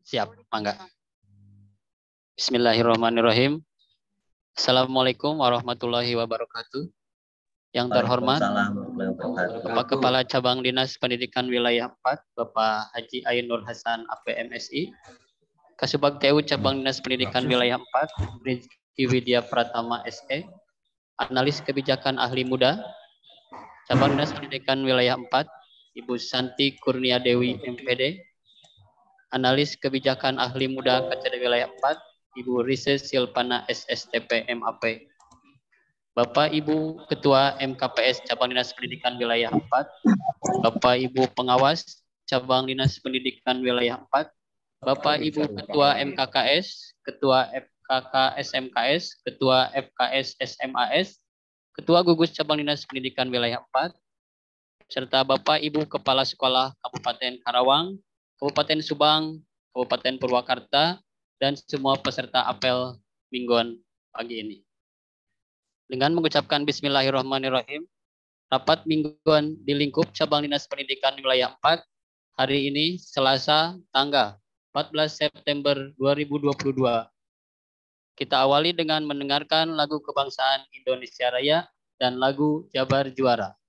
Siap, mangga. Bismillahirrahmanirrahim. Assalamualaikum warahmatullahi wabarakatuh. Yang terhormat Bapak Kepala Cabang Dinas Pendidikan Wilayah 4, Bapak Haji Ain Nur Hasan APMSI, Kasubag TU Cabang Dinas Pendidikan Wilayah 4, Rizky Widya Pratama SE, Analis Kebijakan Ahli Muda, Cabang Dinas Pendidikan Wilayah 4, Ibu Santi Kurnia Dewi MPD, Analis Kebijakan Ahli Muda KCD Wilayah 4, Ibu Rise Silpana SSTP MAP, Bapak Ibu Ketua MKPS Cabang Dinas Pendidikan Wilayah 4, Bapak Ibu Pengawas Cabang Dinas Pendidikan Wilayah 4, Bapak Ibu Ketua MKKS, Ketua FKK SMKS, Ketua FKS SMAS, Ketua Gugus Cabang Dinas Pendidikan Wilayah 4, serta Bapak Ibu Kepala Sekolah Kabupaten Karawang, Kabupaten Subang, Kabupaten Purwakarta, dan semua peserta apel mingguan pagi ini. Dengan mengucapkan Bismillahirrahmanirrahim, rapat mingguan di lingkup Cabang Dinas Pendidikan Wilayah 4 hari ini Selasa tanggal 14 September 2022. Kita awali dengan mendengarkan lagu kebangsaan Indonesia Raya dan lagu Jabar Juara.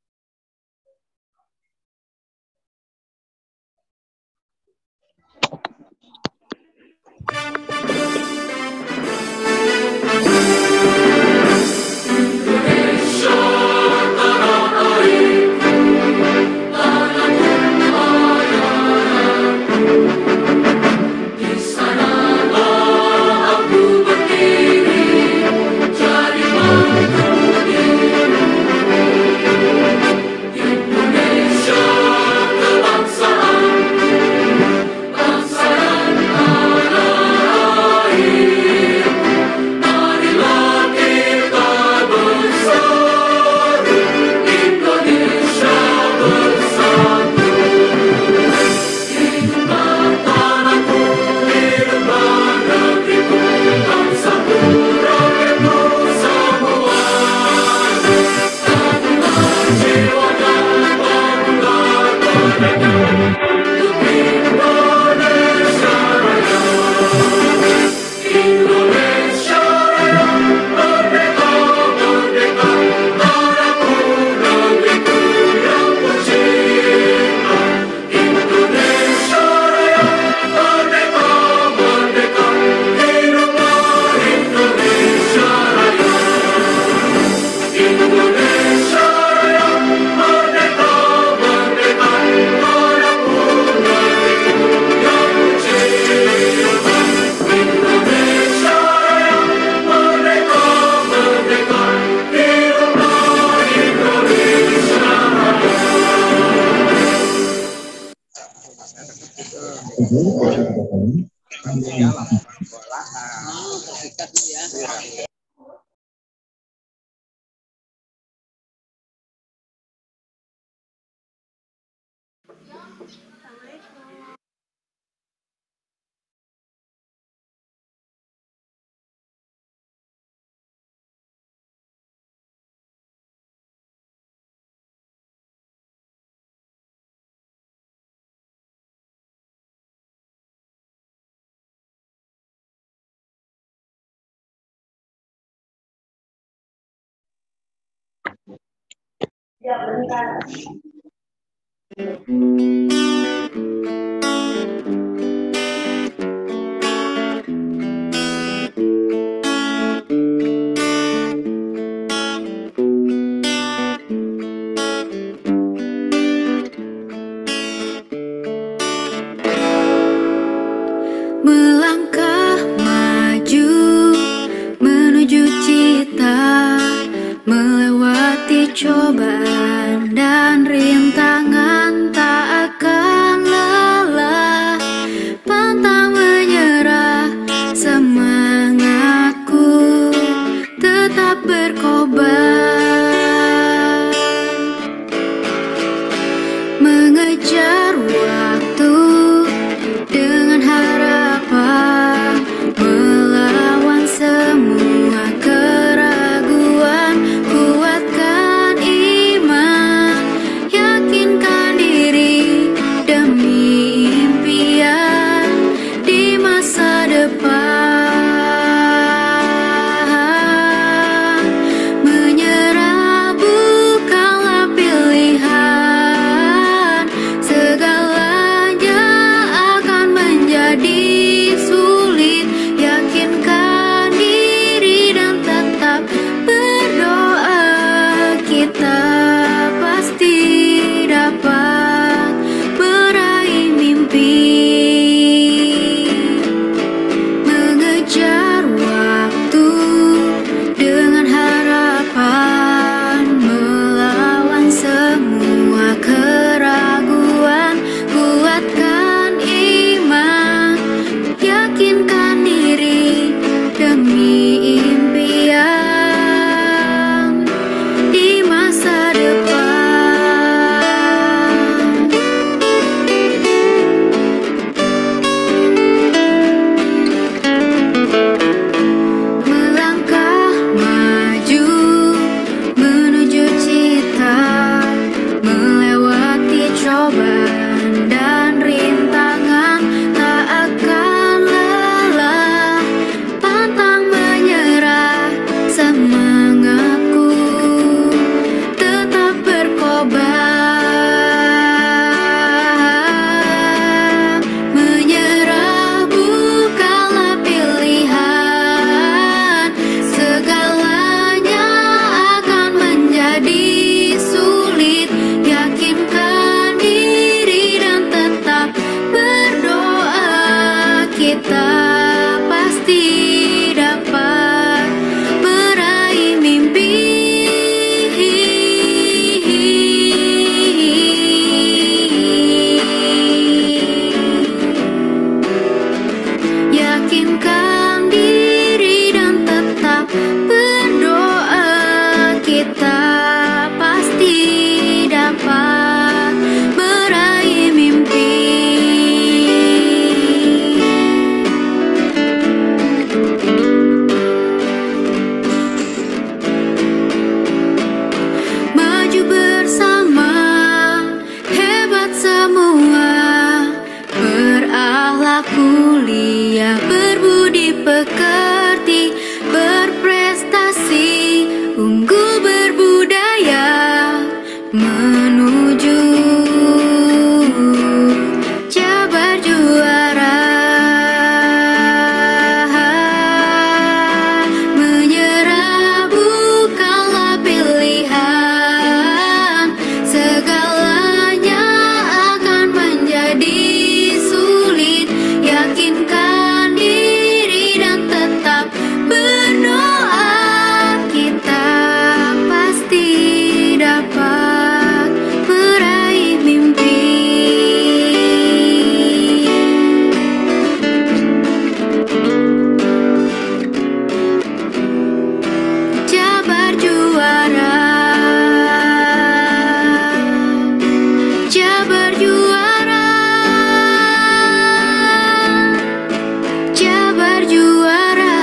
Melangkah maju menuju cita, melewati cobaan dan rintangan tak akan kuliah, berbudi pekerti, berprestasi, unggul berbudaya, menuju Jabar juara. Menyerah bukanlah pilihan, segalanya akan menjadi sulit. Yakinkan diri dan tetap berdoa, kita pasti dapat meraih mimpi. Jabar juara, Jabar juara, Jabar juara.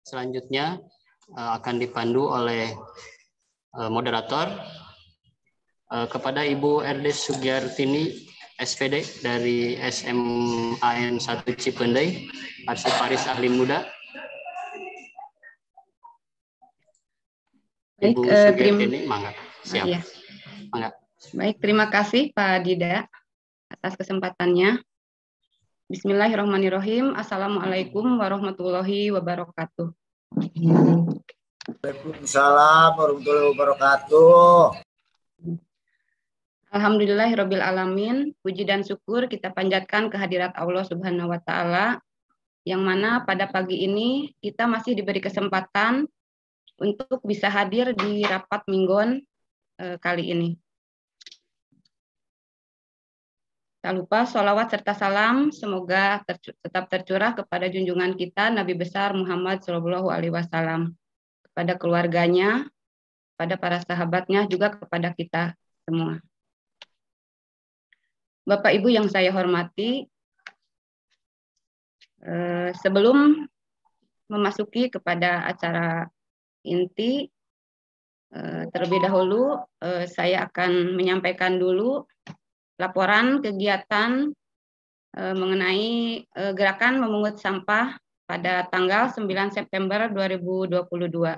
Selanjutnya akan dipandu oleh moderator kepada Ibu RD Sugiartini SPD dari SMAN 1 Cipendei, Arsiparis Ahli Muda. Ibu Sugiartini, mangga. Siap. Iya. Mangga. Baik, terima kasih Pak Dida atas kesempatannya. Bismillahirrahmanirrahim. Assalamualaikum warahmatullahi wabarakatuh. Waalaikumsalam warahmatullahi wabarakatuh. Alhamdulillahirabbil alamin. Puji dan syukur kita panjatkan kehadirat Allah Subhanahu wa taala, yang mana pada pagi ini kita masih diberi kesempatan untuk bisa hadir di rapat Minggon kali ini. Tak lupa sholawat serta salam semoga tetap tercurah kepada junjungan kita Nabi besar Muhammad SAW, kepada keluarganya, kepada para sahabatnya, juga kepada kita semua. Bapak Ibu yang saya hormati, sebelum memasuki kepada acara inti, terlebih dahulu saya akan menyampaikan dulu laporan kegiatan mengenai gerakan memungut sampah pada tanggal 9 September 2022.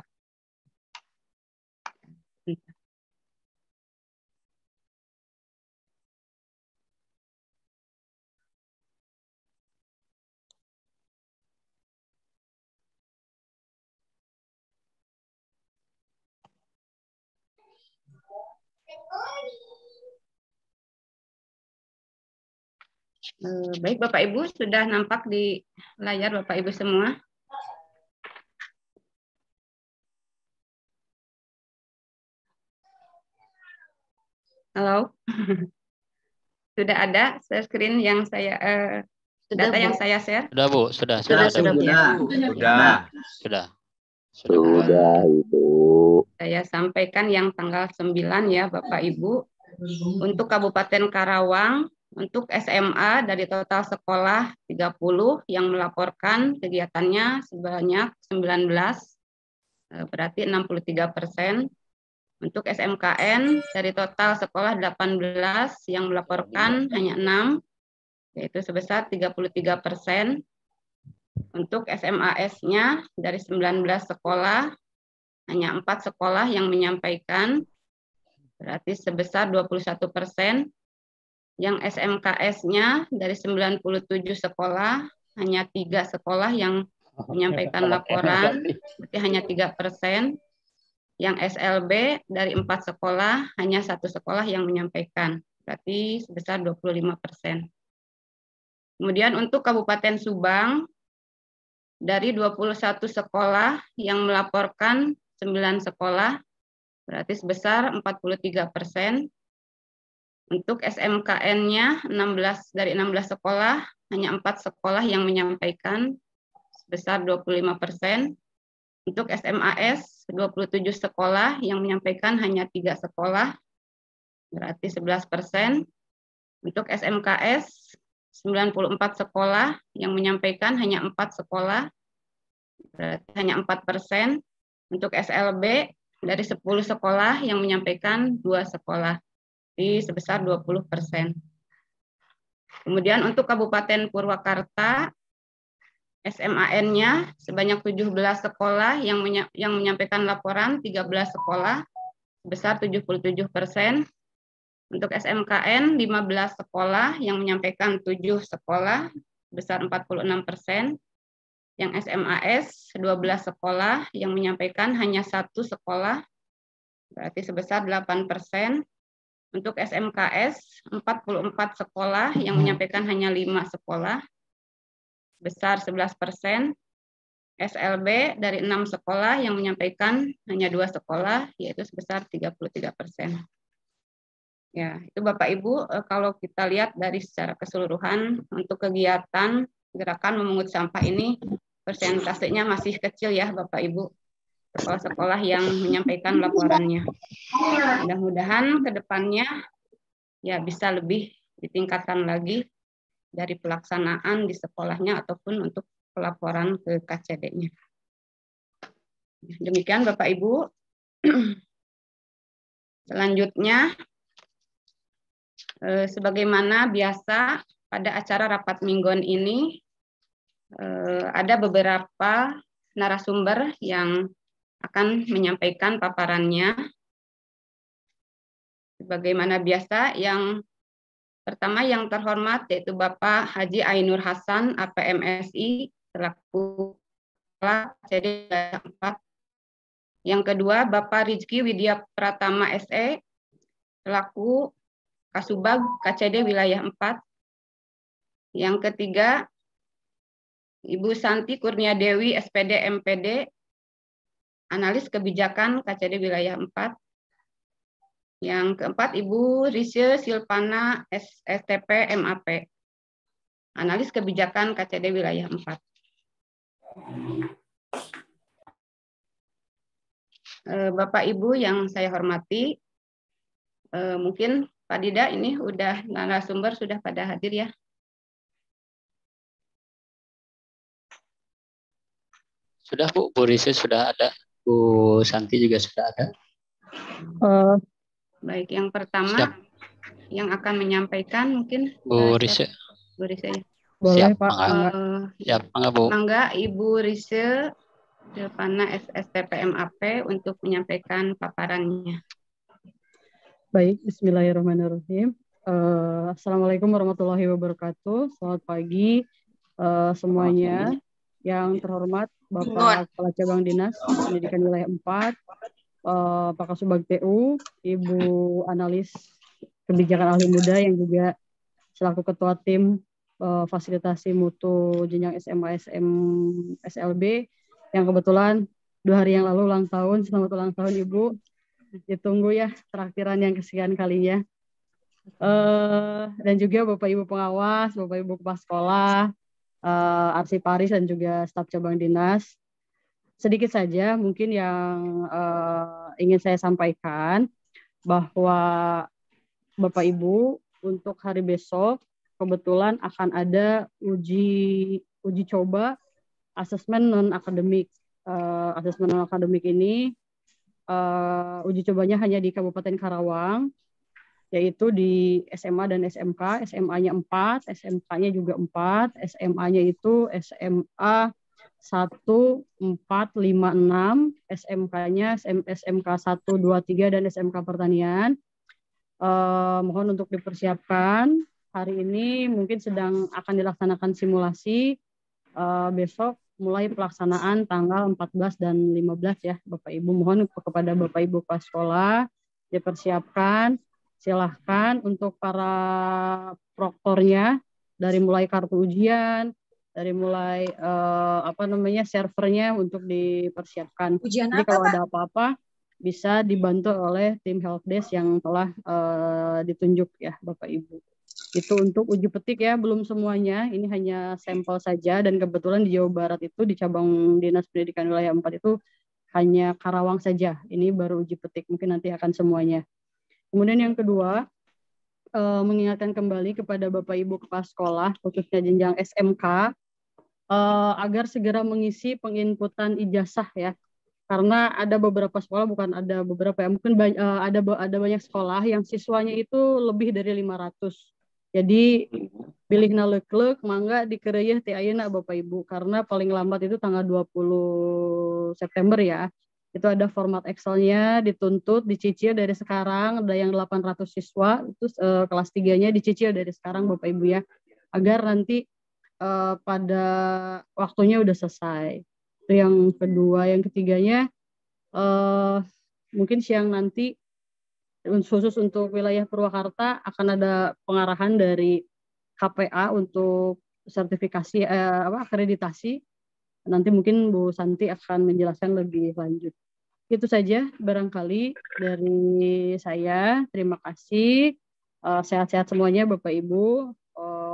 Baik, Bapak Ibu, sudah nampak di layar Bapak Ibu semua? Halo? Sudah ada screen yang saya data yang saya share? Sudah, Bu, sudah. Sudah. Ibu. Saya sampaikan yang tanggal 9 ya, Bapak Ibu. Untuk Kabupaten Karawang, untuk SMA dari total sekolah 30 yang melaporkan kegiatannya sebanyak 19, berarti 63%. Untuk SMKN dari total sekolah 18 yang melaporkan hanya 6, yaitu sebesar 33%. Untuk SMAS-nya dari 19 sekolah hanya 4 sekolah yang menyampaikan, berarti sebesar 21%. Yang SMKS-nya dari 97 sekolah, hanya 3 sekolah yang menyampaikan laporan, berarti hanya 3%. Yang SLB dari 4 sekolah, hanya 1 sekolah yang menyampaikan, berarti sebesar 25%. Kemudian untuk Kabupaten Subang, dari 21 sekolah yang melaporkan 9 sekolah, berarti sebesar 43%. Untuk SMKN-nya dari 16 sekolah, hanya 4 sekolah yang menyampaikan sebesar 25%. Untuk SMAS 27 sekolah yang menyampaikan hanya 3 sekolah, berarti 11%. Untuk SMKS 94 sekolah yang menyampaikan hanya 4 sekolah, berarti hanya 4%. Untuk SLB dari 10 sekolah yang menyampaikan 2 sekolah, di sebesar 20%. Kemudian untuk Kabupaten Purwakarta, SMAN-nya sebanyak 17 sekolah yang menyampaikan laporan, 13 sekolah, sebesar 77%. Untuk SMKN 15 sekolah yang menyampaikan 7 sekolah, sebesar 46%. Yang SMAS 12 sekolah yang menyampaikan hanya 1 sekolah, berarti sebesar 8%. Untuk SMKS 44 sekolah yang menyampaikan hanya 5 sekolah, sebesar 11%. SLB dari 6 sekolah yang menyampaikan hanya 2 sekolah, yaitu sebesar 33%. Ya, itu Bapak Ibu, kalau kita lihat dari secara keseluruhan untuk kegiatan gerakan memungut sampah ini, persentasenya masih kecil ya Bapak Ibu, sekolah-sekolah yang menyampaikan laporannya. Mudah-mudahan ke depannya ya bisa lebih ditingkatkan lagi dari pelaksanaan di sekolahnya ataupun untuk pelaporan ke KCD-nya. Demikian Bapak Ibu. Selanjutnya, sebagaimana biasa pada acara rapat mingguan ini, ada beberapa narasumber yang akan menyampaikan paparannya. Sebagaimana biasa, yang pertama yang terhormat yaitu Bapak Haji Ainur Hasan, APMSI, selaku Kepala KCD Wilayah 4. Yang kedua, Bapak Rizky Widya Pratama SE, selaku Kasubag KCD Wilayah 4. Yang ketiga, Ibu Santi Kurnia Dewi, SPD MPD, Analis Kebijakan KCD Wilayah 4. Yang keempat, Ibu Risye Silpana, STP MAP, Analis Kebijakan KCD Wilayah 4. Bapak Ibu yang saya hormati, mungkin Pak Dida ini udah narasumber sudah pada hadir ya. Sudah Bu, Bu Risye sudah ada, Bu Santi juga sudah ada. Baik, yang pertama Siap. Yang akan menyampaikan mungkin Bu Risye. Bu Risye ya. Boleh Siap, Pak. Siap, mangga Bu. Mangga Ibu Risye Silpana STP MAP untuk menyampaikan paparannya. Baik, bismillahirrahmanirrahim. Assalamualaikum warahmatullahi wabarakatuh. Selamat pagi semuanya. Yang terhormat Bapak Kepala Cabang Dinas Pendidikan Wilayah 4, Pak Kasubag TU, Ibu Analis Kebijakan Ahli Muda yang juga selaku Ketua Tim Fasilitasi Mutu Jenjang SMA SM SLB yang kebetulan 2 hari yang lalu ulang tahun. Selamat ulang tahun Ibu. Ditunggu ya traktiran yang kesekian kalinya. Dan juga Bapak Ibu pengawas, Bapak Ibu kepala sekolah, arsiparis dan juga staf cabang dinas. Sedikit saja mungkin yang ingin saya sampaikan bahwa Bapak Ibu untuk hari besok kebetulan akan ada uji coba asesmen non akademik. Asesmen non akademik ini uji cobanya hanya di Kabupaten Karawang, yaitu di SMA dan SMK. SMA-nya 4, SMK-nya juga 4. SMA-nya itu SMA 1456, SMK-nya SMK 123 dan SMK Pertanian. Mohon untuk dipersiapkan. Hari ini mungkin sedang akan dilaksanakan simulasi. Besok mulai pelaksanaan tanggal 14 dan 15 ya Bapak Ibu. Mohon kepada Bapak Ibu kepala sekolah dipersiapkan. Silahkan untuk para proktornya dari mulai kartu ujian, dari mulai servernya untuk dipersiapkan. Jadi kalau ada apa-apa bisa dibantu oleh tim helpdesk yang telah ditunjuk ya Bapak Ibu. Itu untuk uji petik ya, belum semuanya, ini hanya sampel saja, dan kebetulan di Jawa Barat itu di cabang Dinas Pendidikan Wilayah 4 itu hanya Karawang saja, ini baru uji petik, mungkin nanti akan semuanya. Kemudian yang kedua, mengingatkan kembali kepada Bapak Ibu kepala sekolah, khususnya jenjang SMK, agar segera mengisi penginputan ijazah ya, karena ada beberapa sekolah, bukan ada beberapa ya, mungkin ada banyak sekolah yang siswanya itu lebih dari 500. Jadi pilihna leuk-leuk mangga dikeureuh ti ayeuna Bapak Ibu, karena paling lambat itu tanggal 20 September ya. Itu ada format Excel-nya dituntut dicicil dari sekarang, ada yang 800 siswa itu kelas 3-nya dicicil dari sekarang Bapak Ibu ya, agar nanti pada waktunya udah selesai. Itu yang kedua. Yang ketiganya mungkin siang nanti khusus untuk wilayah Purwakarta akan ada pengarahan dari KPA untuk sertifikasi akreditasi. Nanti mungkin Bu Santi akan menjelaskan lebih lanjut. Itu saja barangkali dari saya. Terima kasih. Sehat-sehat semuanya Bapak Ibu.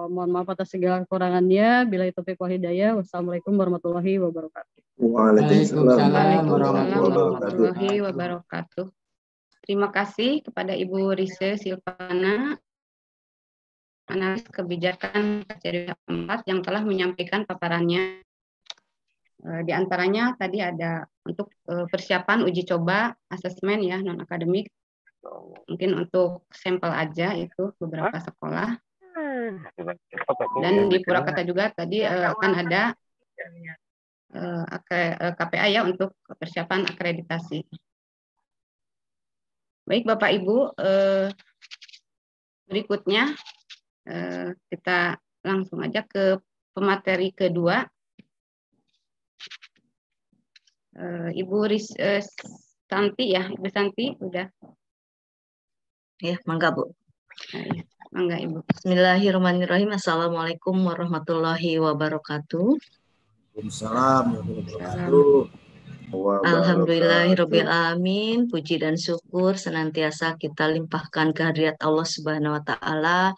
Mohon maaf atas segala kekurangannya. Billahi taufiq wal hidayah. Wassalamualaikum warahmatullahi wabarakatuh. Waalaikumsalam warahmatullahi wabarakatuh. Terima kasih kepada Ibu Rise Silvana, analis kebijakan KCD 4 yang telah menyampaikan paparannya. Di antaranya tadi ada untuk persiapan uji coba asesmen ya non akademik. Mungkin untuk sampel aja itu beberapa sekolah. Dan di Purwakarta juga tadi akan ada KPA ya untuk persiapan akreditasi. Baik Bapak Ibu, berikutnya kita langsung aja ke pemateri kedua. Ibu Santi ya, Ibu Santi udah. Ya, mangga Bu. Mangga Ibu. Bismillahirrahmanirrahim. Assalamualaikum warahmatullahi wabarakatuh. Waalaikumsalam warahmatullahi wabarakatuh. Alhamdulillahirabbil alamin, puji dan syukur senantiasa kita limpahkan kehadirat Allah Subhanahu wa taala,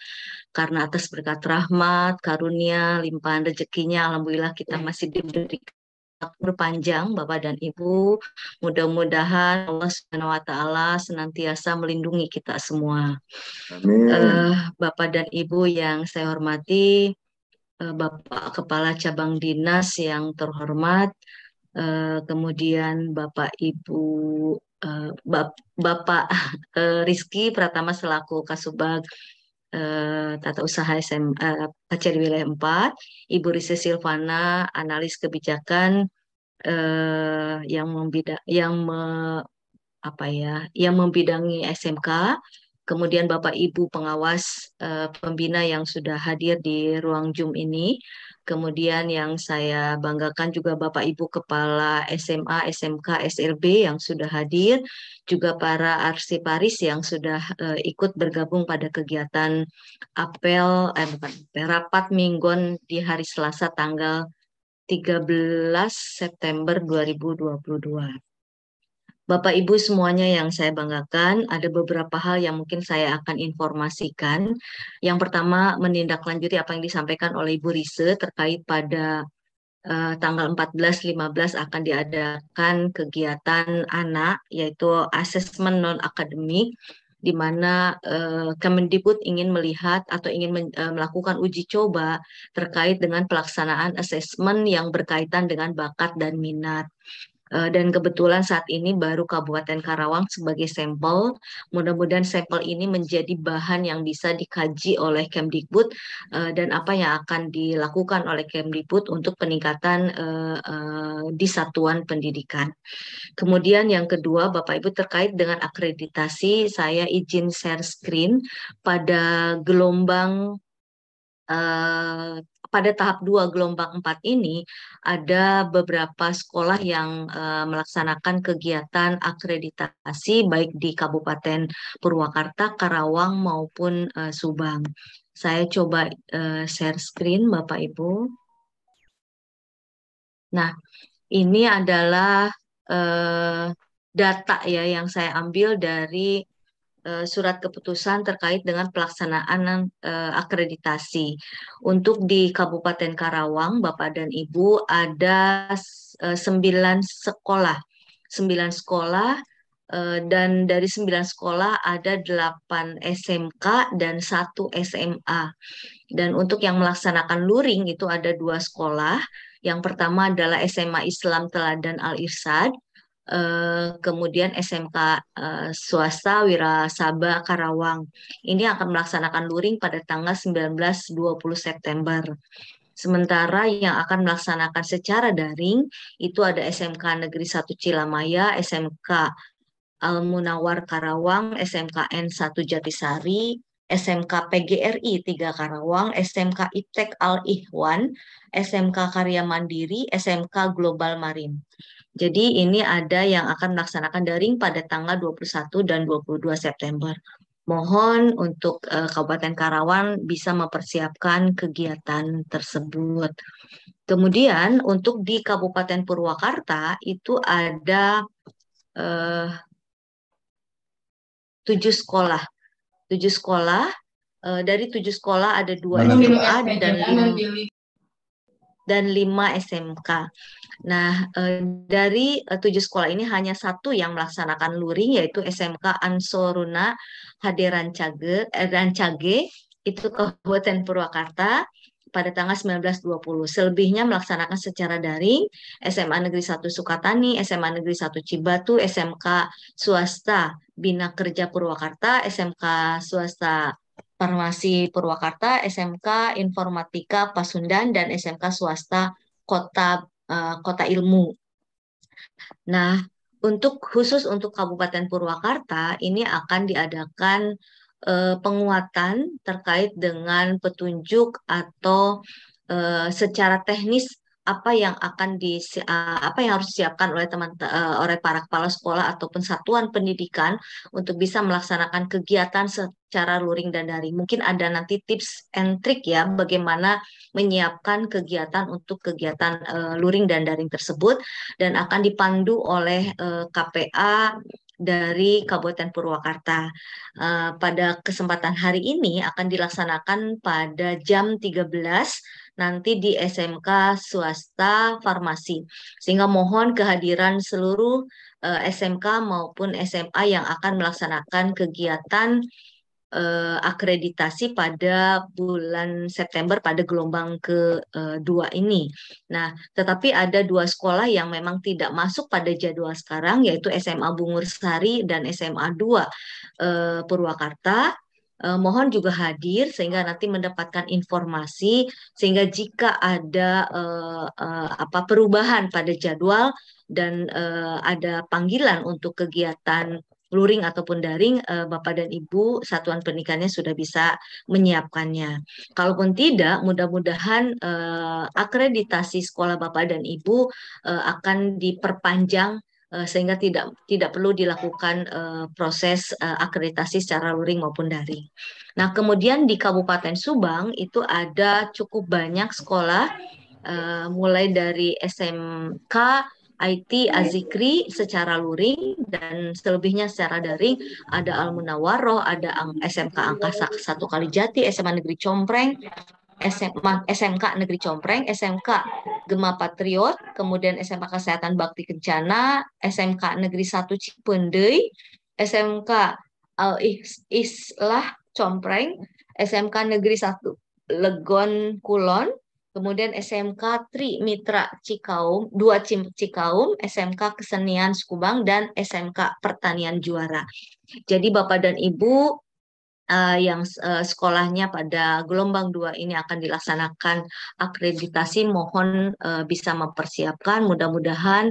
karena atas berkat rahmat, karunia, limpahan rezekinya alhamdulillah kita masih diberi berpanjang Bapak dan Ibu. Mudah-mudahan Allah Subhanahu wa taala senantiasa melindungi kita semua. Amin. Bapak dan Ibu yang saya hormati, Bapak Kepala Cabang Dinas yang terhormat, kemudian Bapak Ibu Bapak Rizky Pratama selaku Kasubag Tata Usaha KCD Wilayah 4, Ibu Rise Silvana analis kebijakan yang membidangi SMK, kemudian Bapak Ibu pengawas pembina yang sudah hadir di ruang Zoom ini. Kemudian yang saya banggakan juga Bapak Ibu Kepala SMA, SMK, SLB yang sudah hadir, juga para arsiparis yang sudah ikut bergabung pada kegiatan rapat Minggon di hari Selasa tanggal 13 September 2022. Bapak Ibu semuanya yang saya banggakan, ada beberapa hal yang mungkin saya akan informasikan. Yang pertama, menindaklanjuti apa yang disampaikan oleh Ibu Rise terkait pada tanggal 14-15 akan diadakan kegiatan anak, yaitu asesmen non-akademik, di mana Kemendikbud ingin melihat atau ingin melakukan uji coba terkait dengan pelaksanaan asesmen yang berkaitan dengan bakat dan minat. Dan kebetulan saat ini baru Kabupaten Karawang sebagai sampel. Mudah-mudahan sampel ini menjadi bahan yang bisa dikaji oleh Kemdikbud dan apa yang akan dilakukan oleh Kemdikbud untuk peningkatan di satuan pendidikan. Kemudian yang kedua, Bapak Ibu, terkait dengan akreditasi, saya izin share screen pada gelombang pada tahap 2 gelombang 4 ini ada beberapa sekolah yang melaksanakan kegiatan akreditasi baik di Kabupaten Purwakarta, Karawang maupun Subang. Saya coba share screen Bapak Ibu. Nah, ini adalah data ya yang saya ambil dari surat keputusan terkait dengan pelaksanaan akreditasi. Untuk di Kabupaten Karawang, Bapak dan Ibu, ada 9 sekolah. 9 sekolah dan dari 9 sekolah ada 8 SMK dan 1 SMA. Dan untuk yang melaksanakan luring itu ada 2 sekolah. Yang pertama adalah SMA Islam Teladan Al-Irsyad, kemudian SMK swasta Wirasaba Karawang. Ini akan melaksanakan luring pada tanggal 19-20 September. Sementara yang akan melaksanakan secara daring itu ada SMK Negeri 1 Cilamaya, SMK Al-Munawar Karawang, SMKN 1 Jatisari, SMK PGRI 3 Karawang, SMK IPTEK Al-Ihwan, SMK Karya Mandiri, SMK Global Marin. Jadi ini ada yang akan melaksanakan daring pada tanggal 21 dan 22 September. Mohon untuk Kabupaten Karawang bisa mempersiapkan kegiatan tersebut. Kemudian untuk di Kabupaten Purwakarta itu ada 7 sekolah. 7 sekolah, dari 7 sekolah ada 2 SMA dan 5 SMK. Nah, dari 7 sekolah ini hanya 1 yang melaksanakan luring, yaitu SMK Ansoruna Hade Rancage, itu Kabupaten Purwakarta, pada tanggal 19-20. Selebihnya melaksanakan secara daring, SMA Negeri 1 Sukatani, SMA Negeri 1 Cibatu, SMK swasta Bina Kerja Purwakarta, SMK swasta Farmasi Purwakarta, SMK Informatika Pasundan, dan SMK swasta Kota Ilmu. Nah, khusus untuk Kabupaten Purwakarta ini akan diadakan penguatan terkait dengan petunjuk atau secara teknis apa yang harus disiapkan oleh para kepala sekolah ataupun satuan pendidikan untuk bisa melaksanakan kegiatan secara luring dan daring. Mungkin ada nanti tips and trick ya bagaimana menyiapkan kegiatan untuk kegiatan luring dan daring tersebut, dan akan dipandu oleh KPA dari Kabupaten Purwakarta. Pada kesempatan hari ini akan dilaksanakan pada jam 13 nanti di SMK swasta Farmasi. Sehingga mohon kehadiran seluruh SMK maupun SMA yang akan melaksanakan kegiatan akreditasi pada bulan September pada gelombang kedua ini. Nah, tetapi ada 2 sekolah yang memang tidak masuk pada jadwal sekarang, yaitu SMA Bungur Sari dan SMA 2 Purwakarta. Mohon juga hadir sehingga nanti mendapatkan informasi, sehingga jika ada perubahan pada jadwal dan ada panggilan untuk kegiatan luring ataupun daring, Bapak dan Ibu satuan pendidikannya sudah bisa menyiapkannya. Kalaupun tidak, mudah-mudahan akreditasi sekolah Bapak dan Ibu akan diperpanjang sehingga tidak perlu dilakukan proses akreditasi secara luring maupun daring. Nah, kemudian di Kabupaten Subang itu ada cukup banyak sekolah, mulai dari SMK IT Azikri secara luring dan selebihnya secara daring. Ada Al-Munawaroh, ada SMK Angkasa 1 Kalijati, SMA Negeri Compreng, SMK Negeri Compreng, SMK Gema Patriot, kemudian SMK Kesehatan Bakti Kencana, SMK Negeri 1 Cipendei, SMK Al-Islah Compreng, SMK Negeri 1 Legon Kulon, kemudian SMK Tri Mitra Cikaum, 2 Cikaum, SMK Kesenian Sukubang, dan SMK Pertanian Juara. Jadi Bapak dan Ibu yang sekolahnya pada gelombang 2 ini akan dilaksanakan akreditasi, mohon bisa mempersiapkan. Mudah-mudahan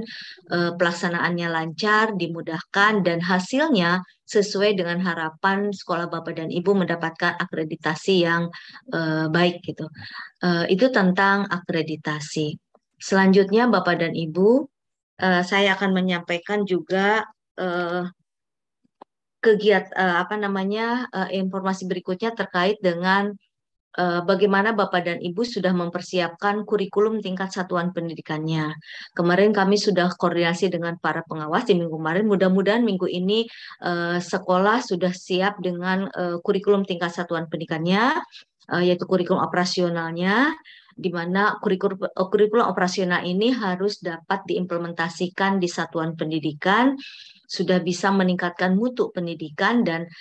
pelaksanaannya lancar, dimudahkan, dan hasilnya sesuai dengan harapan sekolah Bapak dan Ibu mendapatkan akreditasi yang baik gitu. Itu tentang akreditasi. Selanjutnya Bapak dan Ibu, saya akan menyampaikan juga informasi berikutnya terkait dengan bagaimana Bapak dan Ibu sudah mempersiapkan kurikulum tingkat satuan pendidikannya. Kemarin kami sudah koordinasi dengan para pengawas di minggu kemarin. Mudah-mudahan minggu ini sekolah sudah siap dengan kurikulum tingkat satuan pendidikannya, yaitu kurikulum operasionalnya, di mana kurikulum operasional ini harus dapat diimplementasikan di satuan pendidikan, sudah bisa meningkatkan mutu pendidikan, dan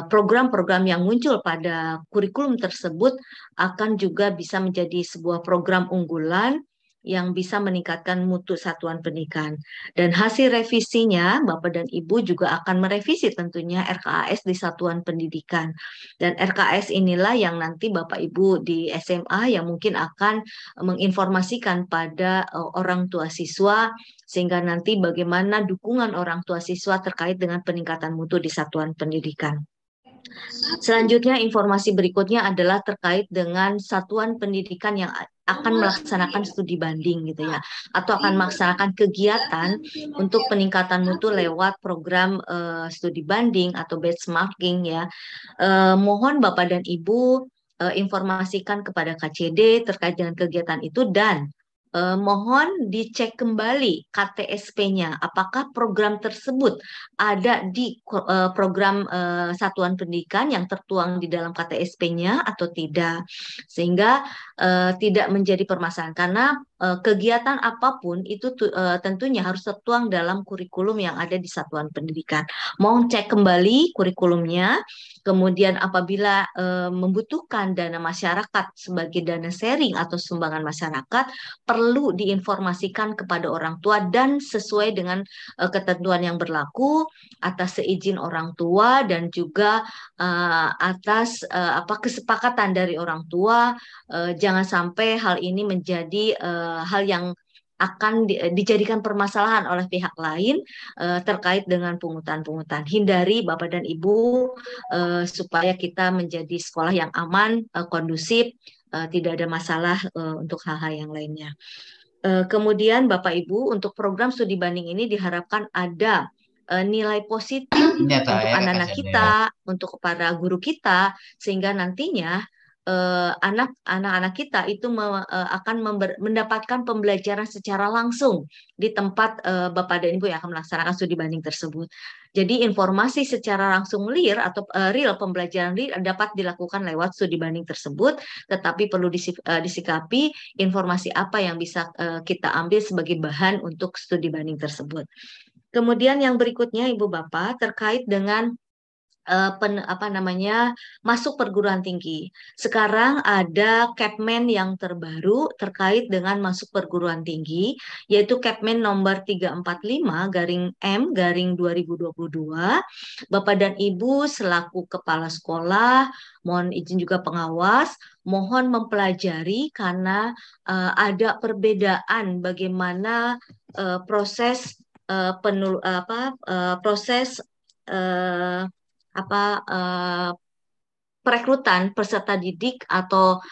program-program yang muncul pada kurikulum tersebut akan juga bisa menjadi sebuah program unggulan yang bisa meningkatkan mutu satuan pendidikan. Dan hasil revisinya, Bapak dan Ibu juga akan merevisi tentunya RKAS di satuan pendidikan. Dan RKAS inilah yang nanti Bapak Ibu di SMA yang mungkin akan menginformasikan pada orang tua siswa, sehingga nanti bagaimana dukungan orang tua siswa terkait dengan peningkatan mutu di satuan pendidikan. Selanjutnya, informasi berikutnya adalah terkait dengan satuan pendidikan yang akan melaksanakan studi banding gitu ya, atau akan melaksanakan kegiatan untuk peningkatan mutu lewat program studi banding atau benchmarking ya. Mohon Bapak dan Ibu informasikan kepada KCD terkait dengan kegiatan itu, dan mohon dicek kembali KTSP-nya, apakah program tersebut ada di program satuan pendidikan yang tertuang di dalam KTSP-nya atau tidak, sehingga tidak menjadi permasalahan, karena kegiatan apapun itu tentunya harus tertuang dalam kurikulum yang ada di satuan pendidikan. Mohon cek kembali kurikulumnya, kemudian apabila membutuhkan dana masyarakat sebagai dana sharing atau sumbangan masyarakat, perlu diinformasikan kepada orang tua dan sesuai dengan ketentuan yang berlaku atas seizin orang tua, dan juga atas kesepakatan dari orang tua. Jangan sampai hal ini menjadi hal yang akan dijadikan permasalahan oleh pihak lain terkait dengan pungutan-pungutan. Hindari Bapak dan Ibu supaya kita menjadi sekolah yang aman, kondusif, tidak ada masalah untuk hal-hal yang lainnya. Kemudian Bapak Ibu, untuk program studi banding ini diharapkan ada nilai positif untuk anak-anak kita, untuk para guru kita, sehingga nantinya anak-anak kita itu akan mendapatkan pembelajaran secara langsung di tempat Bapak dan Ibu yang akan melaksanakan studi banding tersebut. Jadi informasi secara langsung real pembelajaran real dapat dilakukan lewat studi banding tersebut, tetapi perlu disikapi informasi apa yang bisa kita ambil sebagai bahan untuk studi banding tersebut. Kemudian yang berikutnya Ibu Bapak terkait dengan masuk perguruan tinggi. Sekarang ada Kepmen yang terbaru terkait dengan masuk perguruan tinggi, yaitu Kepmen nomor 345/M/2022. Bapak dan Ibu selaku kepala sekolah, mohon izin juga pengawas, mohon mempelajari karena ada perbedaan bagaimana proses perekrutan peserta didik atau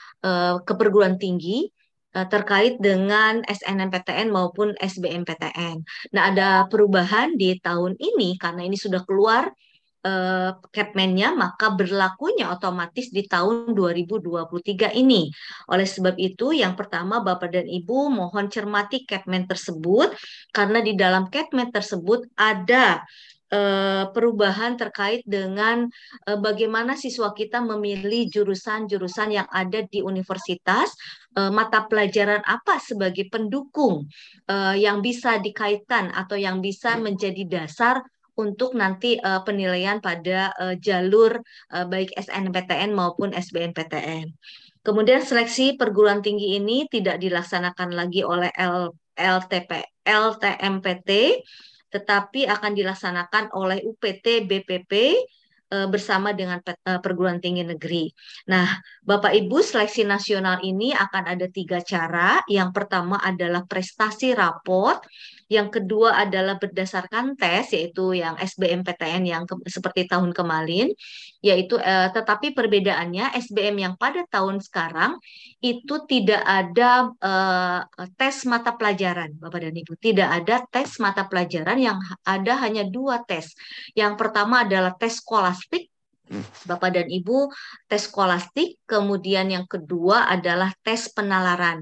ke perguruan tinggi terkait dengan SNMPTN maupun SBMPTN. Nah, ada perubahan di tahun ini karena ini sudah keluar Kepmennya, maka berlakunya otomatis di tahun 2023 ini. Oleh sebab itu, yang pertama Bapak dan Ibu mohon cermati Kepmen tersebut, karena di dalam Kepmen tersebut ada perubahan terkait dengan bagaimana siswa kita memilih jurusan-jurusan yang ada di universitas, mata pelajaran apa sebagai pendukung yang bisa dikaitkan atau yang bisa menjadi dasar untuk nanti penilaian pada jalur baik SNMPTN maupun SBMPTN. Kemudian seleksi perguruan tinggi ini tidak dilaksanakan lagi oleh LTMPT, tetapi akan dilaksanakan oleh UPT BPP bersama dengan perguruan tinggi negeri. Nah, Bapak Ibu, seleksi nasional ini akan ada 3 cara. Yang pertama adalah prestasi raport, yang kedua adalah berdasarkan tes, yaitu yang SBMPTN yang seperti tahun kemarin, yaitu tetapi perbedaannya SBM yang pada tahun sekarang itu tidak ada tes mata pelajaran, Bapak dan Ibu. Tidak ada tes mata pelajaran, yang ada hanya 2 tes. Yang pertama adalah tes skolastik, Bapak dan Ibu, tes skolastik, kemudian yang kedua adalah tes penalaran.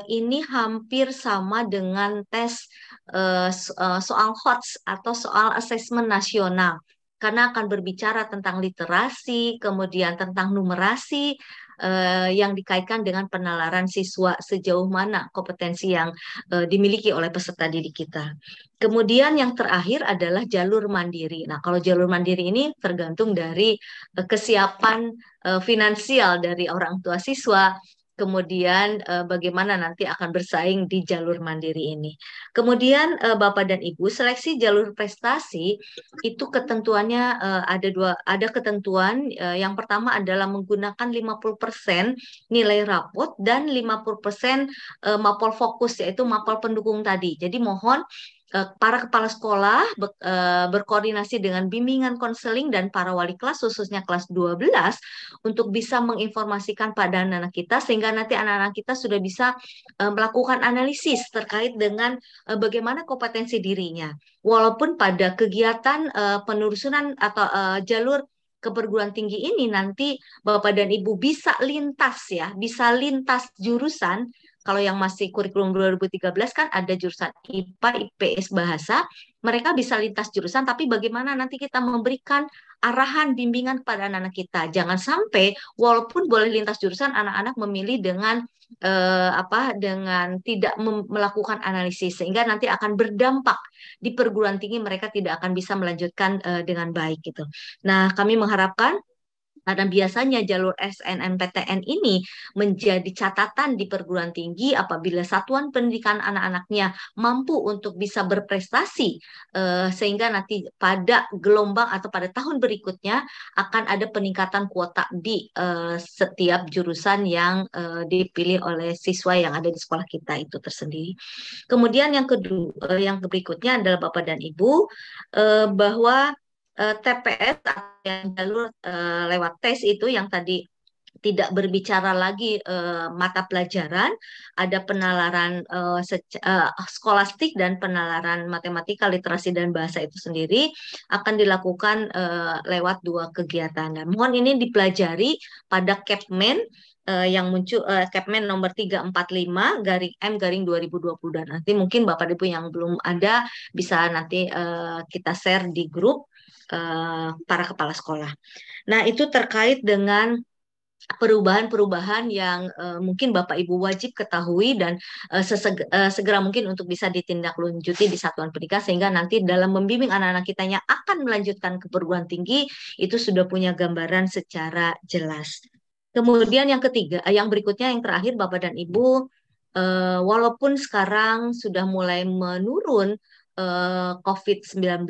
Ini hampir sama dengan tes soal HOTS atau soal asesmen nasional, karena akan berbicara tentang literasi, kemudian tentang numerasi, yang dikaitkan dengan penalaran siswa sejauh mana kompetensi yang dimiliki oleh peserta didik kita. Kemudian yang terakhir adalah jalur mandiri. Nah, kalau jalur mandiri ini tergantung dari kesiapan finansial dari orang tua siswa, kemudian bagaimana nanti akan bersaing di jalur mandiri ini. Kemudian Bapak dan Ibu, seleksi jalur prestasi itu ketentuannya ada ketentuan. Yang pertama adalah menggunakan 50% nilai rapot dan 50% mapel fokus, yaitu mapel pendukung tadi. Jadi mohon para kepala sekolah berkoordinasi dengan bimbingan konseling dan para wali kelas, khususnya kelas 12, untuk bisa menginformasikan pada anak-anak kita, sehingga nanti anak-anak kita sudah bisa melakukan analisis terkait dengan bagaimana kompetensi dirinya. Walaupun pada kegiatan penelusuran atau jalur ke perguruan tinggi ini nanti Bapak dan Ibu bisa lintas jurusan. Kalau yang masih kurikulum 2013 kan ada jurusan IPA, IPS, bahasa, mereka bisa lintas jurusan, tapi bagaimana nanti kita memberikan arahan bimbingan kepada anak-anak kita. Jangan sampai walaupun boleh lintas jurusan, anak-anak memilih dengan dengan tidak melakukan analisis, sehingga nanti akan berdampak di perguruan tinggi, mereka tidak akan bisa melanjutkan dengan baik gitu. Nah, kami mengharapkan, karena biasanya jalur SNMPTN ini menjadi catatan di perguruan tinggi apabila satuan pendidikan anak-anaknya mampu untuk bisa berprestasi, sehingga nanti pada gelombang atau pada tahun berikutnya akan ada peningkatan kuota di setiap jurusan yang dipilih oleh siswa yang ada di sekolah kita itu tersendiri. Kemudian yang kedua, yang berikutnya adalah Bapak dan Ibu, bahwa TPS atau yang jalur lewat tes itu yang tadi tidak berbicara lagi mata pelajaran, ada penalaran skolastik dan penalaran matematika, literasi, dan bahasa itu sendiri akan dilakukan lewat dua kegiatan. Nah, mohon ini dipelajari pada Kepmen yang muncul, Kepmen nomor 345/M/2020. Dan nanti mungkin Bapak Ibu yang belum ada bisa nanti kita share di grup para kepala sekolah. Nah, itu terkait dengan perubahan-perubahan yang mungkin Bapak Ibu wajib ketahui dan segera mungkin untuk bisa ditindaklanjuti di satuan pendidikan, sehingga nanti dalam membimbing anak-anak kita yang akan melanjutkan ke perguruan tinggi itu sudah punya gambaran secara jelas. Kemudian yang ketiga, yang berikutnya, yang terakhir Bapak dan Ibu, walaupun sekarang sudah mulai menurun COVID-19,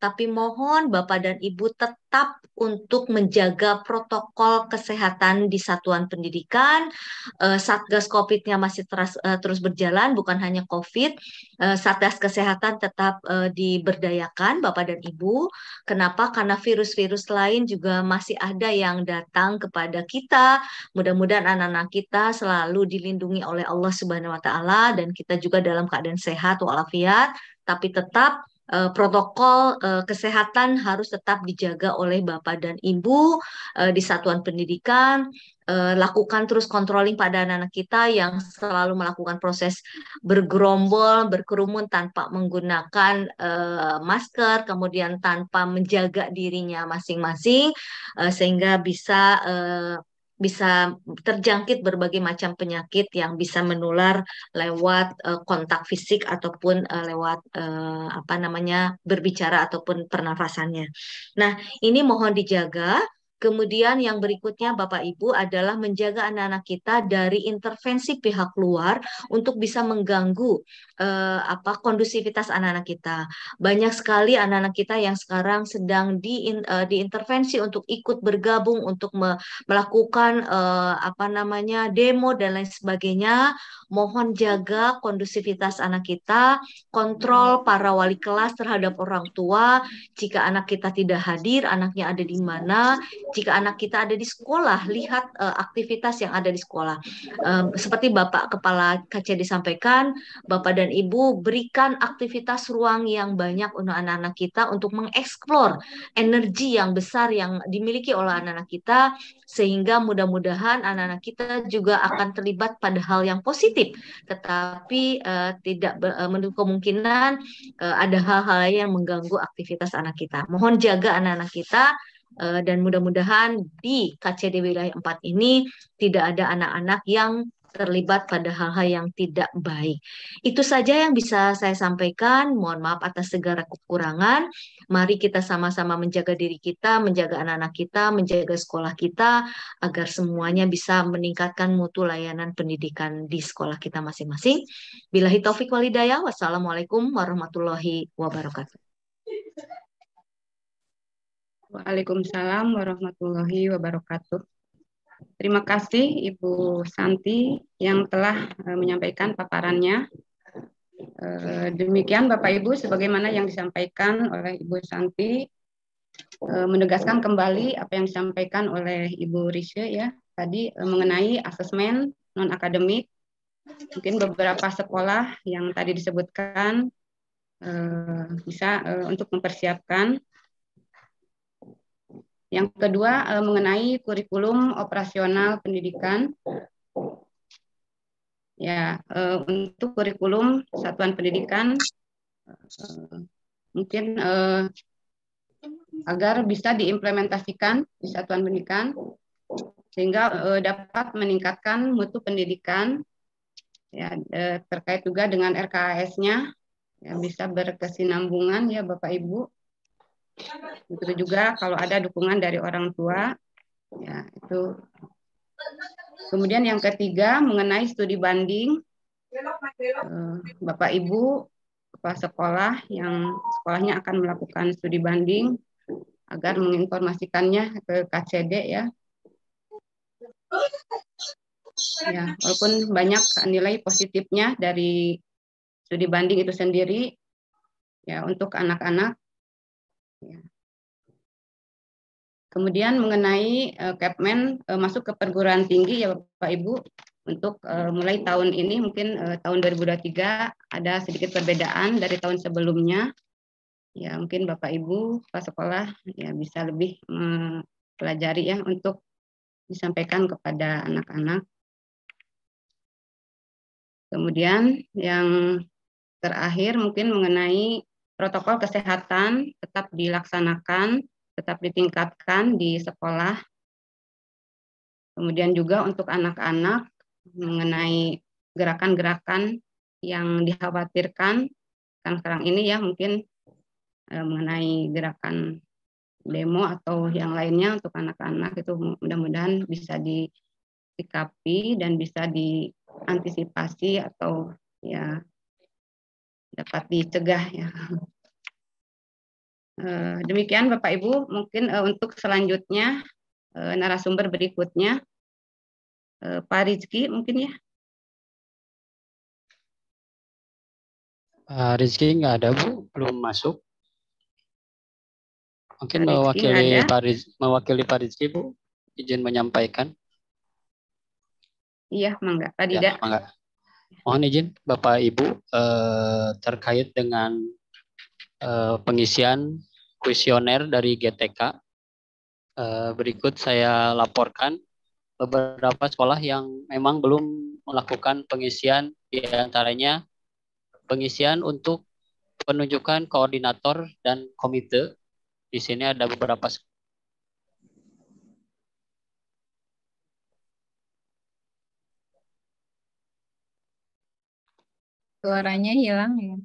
tapi mohon Bapak dan Ibu tetap untuk menjaga protokol kesehatan di satuan pendidikan. Satgas COVID-nya masih terus berjalan, bukan hanya COVID. Satgas kesehatan tetap diberdayakan Bapak dan Ibu. Kenapa? Karena virus-virus lain juga masih ada yang datang kepada kita. Mudah-mudahan anak-anak kita selalu dilindungi oleh Allah Subhanahu wa Ta'ala, dan kita juga dalam keadaan sehat walafiat, tapi tetap protokol kesehatan harus tetap dijaga oleh Bapak dan Ibu di satuan pendidikan. Lakukan terus controlling pada anak-anak kita yang selalu melakukan proses bergerombol, berkerumun tanpa menggunakan masker, kemudian tanpa menjaga dirinya masing-masing, sehingga bisa terjangkit berbagai macam penyakit yang bisa menular lewat kontak fisik ataupun lewat berbicara ataupun pernafasannya. Nah, ini mohon dijaga. Kemudian yang berikutnya Bapak Ibu adalah menjaga anak-anak kita dari intervensi pihak luar untuk bisa mengganggu kondusivitas anak-anak kita. Banyak sekali anak-anak kita yang sekarang sedang diintervensi untuk ikut bergabung untuk melakukan demo dan lain sebagainya. mohon jaga kondusivitas anak kita, kontrol para wali kelas terhadap orang tua. Jika anak kita tidak hadir, anaknya ada di mana? Jika anak kita ada di sekolah, lihat aktivitas yang ada di sekolah. Seperti Bapak Kepala KCD sampaikan, Bapak dan Ibu berikan aktivitas ruang yang banyak untuk anak-anak kita untuk mengeksplor energi yang besar yang dimiliki oleh anak-anak kita, sehingga mudah-mudahan anak-anak kita juga akan terlibat pada hal yang positif, tetapi tidak menutup kemungkinan ada hal-hal lain yang mengganggu aktivitas anak kita. Mohon jaga anak-anak kita, dan mudah-mudahan di KCD wilayah 4 ini tidak ada anak-anak yang terlibat pada hal-hal yang tidak baik. Itu saja yang bisa saya sampaikan. Mohon maaf atas segala kekurangan. Mari kita sama-sama menjaga diri kita, menjaga anak-anak kita, menjaga sekolah kita, agar semuanya bisa meningkatkan mutu layanan pendidikan di sekolah kita masing-masing. Billahi taufik wal hidayah. Wassalamualaikum warahmatullahi wabarakatuh. Waalaikumsalam warahmatullahi wabarakatuh. Terima kasih Ibu Santi yang telah menyampaikan paparannya. Demikian Bapak Ibu, sebagaimana yang disampaikan oleh Ibu Santi, menegaskan kembali apa yang disampaikan oleh Ibu Risha ya tadi mengenai asesmen non akademik. Mungkin beberapa sekolah yang tadi disebutkan bisa untuk mempersiapkan. Yang kedua mengenai kurikulum operasional pendidikan. Ya, untuk kurikulum satuan pendidikan mungkin agar bisa diimplementasikan di satuan pendidikan sehingga dapat meningkatkan mutu pendidikan ya, terkait juga dengan RKAS-nya ya, bisa berkesinambungan ya Bapak Ibu. Begitu juga kalau ada dukungan dari orang tua ya itu. Kemudian yang ketiga mengenai studi banding, Bapak Ibu kepala sekolah yang sekolahnya akan melakukan studi banding agar menginformasikannya ke KCD ya. Ya, walaupun banyak nilai positifnya dari studi banding itu sendiri ya untuk anak-anak. Ya. Kemudian mengenai Kepmen masuk ke perguruan tinggi ya Bapak Ibu, untuk mulai tahun ini mungkin tahun 2023 ada sedikit perbedaan dari tahun sebelumnya. Ya mungkin Bapak Ibu kepala sekolah ya bisa lebih mempelajari ya untuk disampaikan kepada anak-anak. Kemudian yang terakhir mungkin mengenai protokol kesehatan tetap dilaksanakan, tetap ditingkatkan di sekolah. Kemudian juga untuk anak-anak mengenai gerakan-gerakan yang dikhawatirkan kan sekarang ini ya mungkin mengenai gerakan demo atau yang lainnya untuk anak-anak itu mudah-mudahan bisa disikapi dan bisa diantisipasi atau ya dapat dicegah ya. Demikian Bapak Ibu, mungkin untuk selanjutnya narasumber berikutnya Pak Rizky mungkin ya. Rizky nggak ada Bu, belum masuk. Mungkin mewakili Pak Rizky Bu, izin menyampaikan. Iya, mangga. Pak Ya, Dida. mangga. Mohon izin Bapak Ibu terkait dengan pengisian kuesioner dari GTK. Berikut saya laporkan beberapa sekolah yang memang belum melakukan pengisian, di antaranya pengisian untuk penunjukan koordinator dan komite. Di sini ada beberapa suaranya hilang ya.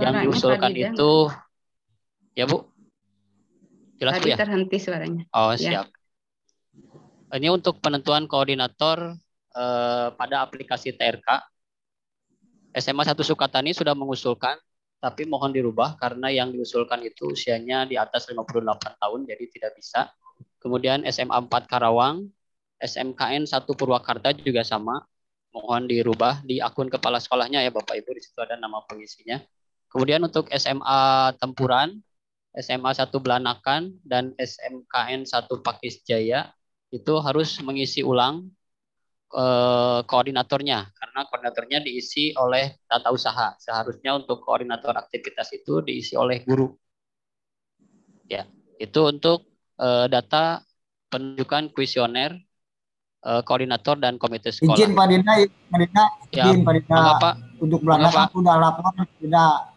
Yang diusulkan itu ya Bu, jelas Bu ya? Terhenti suaranya. Oh siap. Ya. Ini untuk penentuan koordinator pada aplikasi TRK. SMA 1 Sukatani sudah mengusulkan, tapi mohon dirubah karena yang diusulkan itu usianya di atas 58 tahun, jadi tidak bisa. Kemudian SMA 4 Karawang, SMKN 1 Purwakarta juga sama. Mohon dirubah di akun kepala sekolahnya ya Bapak Ibu, di situ ada nama pengisinya. Kemudian untuk SMA Tempuran, SMA 1 Belanakan, dan SMKN 1 Pakis Jaya itu harus mengisi ulang koordinatornya, karena koordinatornya diisi oleh tata usaha. Seharusnya untuk koordinator aktivitas itu diisi oleh guru. Ya, itu untuk data penunjukan kuesioner koordinator dan komite sekolah. Izin Pak Dinda, izin Pak Dinda. Pak. Untuk Belanakan udah laporan tidak.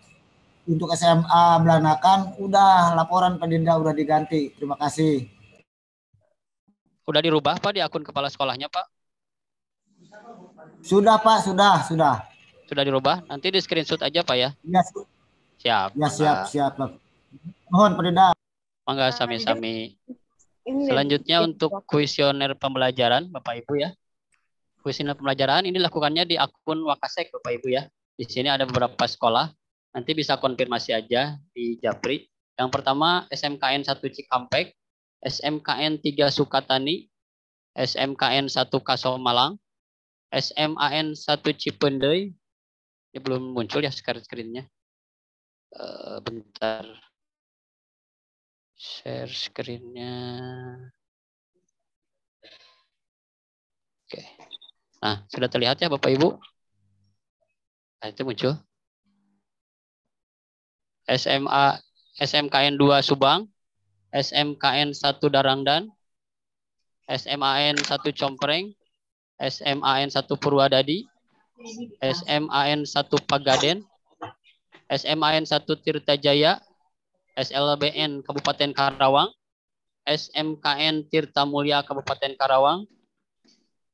Untuk SMA Belanakan udah laporan Pak Dinda, udah diganti. Terima kasih. Udah dirubah Pak di akun kepala sekolahnya Pak? Sudah Pak, sudah. Sudah dirubah? Nanti di screenshot aja Pak ya? Ya, siap. Ya, siap Pak. Mohon Pak Dinda. Mangga sami-sami. Selanjutnya untuk kuesioner pembelajaran Bapak Ibu ya. Kuesioner pembelajaran ini lakukannya di akun Wakasek Bapak Ibu ya. Di sini ada beberapa sekolah. Nanti bisa konfirmasi aja di Japri. Yang pertama SMKN 1 Cikampek, SMKN 3 Sukatani, SMKN 1 Kasomalang, SMAN 1 Cipendei. Ini belum muncul ya screen-nya. Bentar. Share screen-nya. Oke. Nah, sudah terlihat ya Bapak Ibu? Nah, itu muncul. SMKN 2 Subang, SMKN 1 Darangdan, SMAN 1 Compreng, SMAN 1 Purwadadi, SMAN 1 Pagaden, SMAN 1 Tirtajaya, SLBN Kabupaten Karawang, SMKN Tirta Mulia Kabupaten Karawang,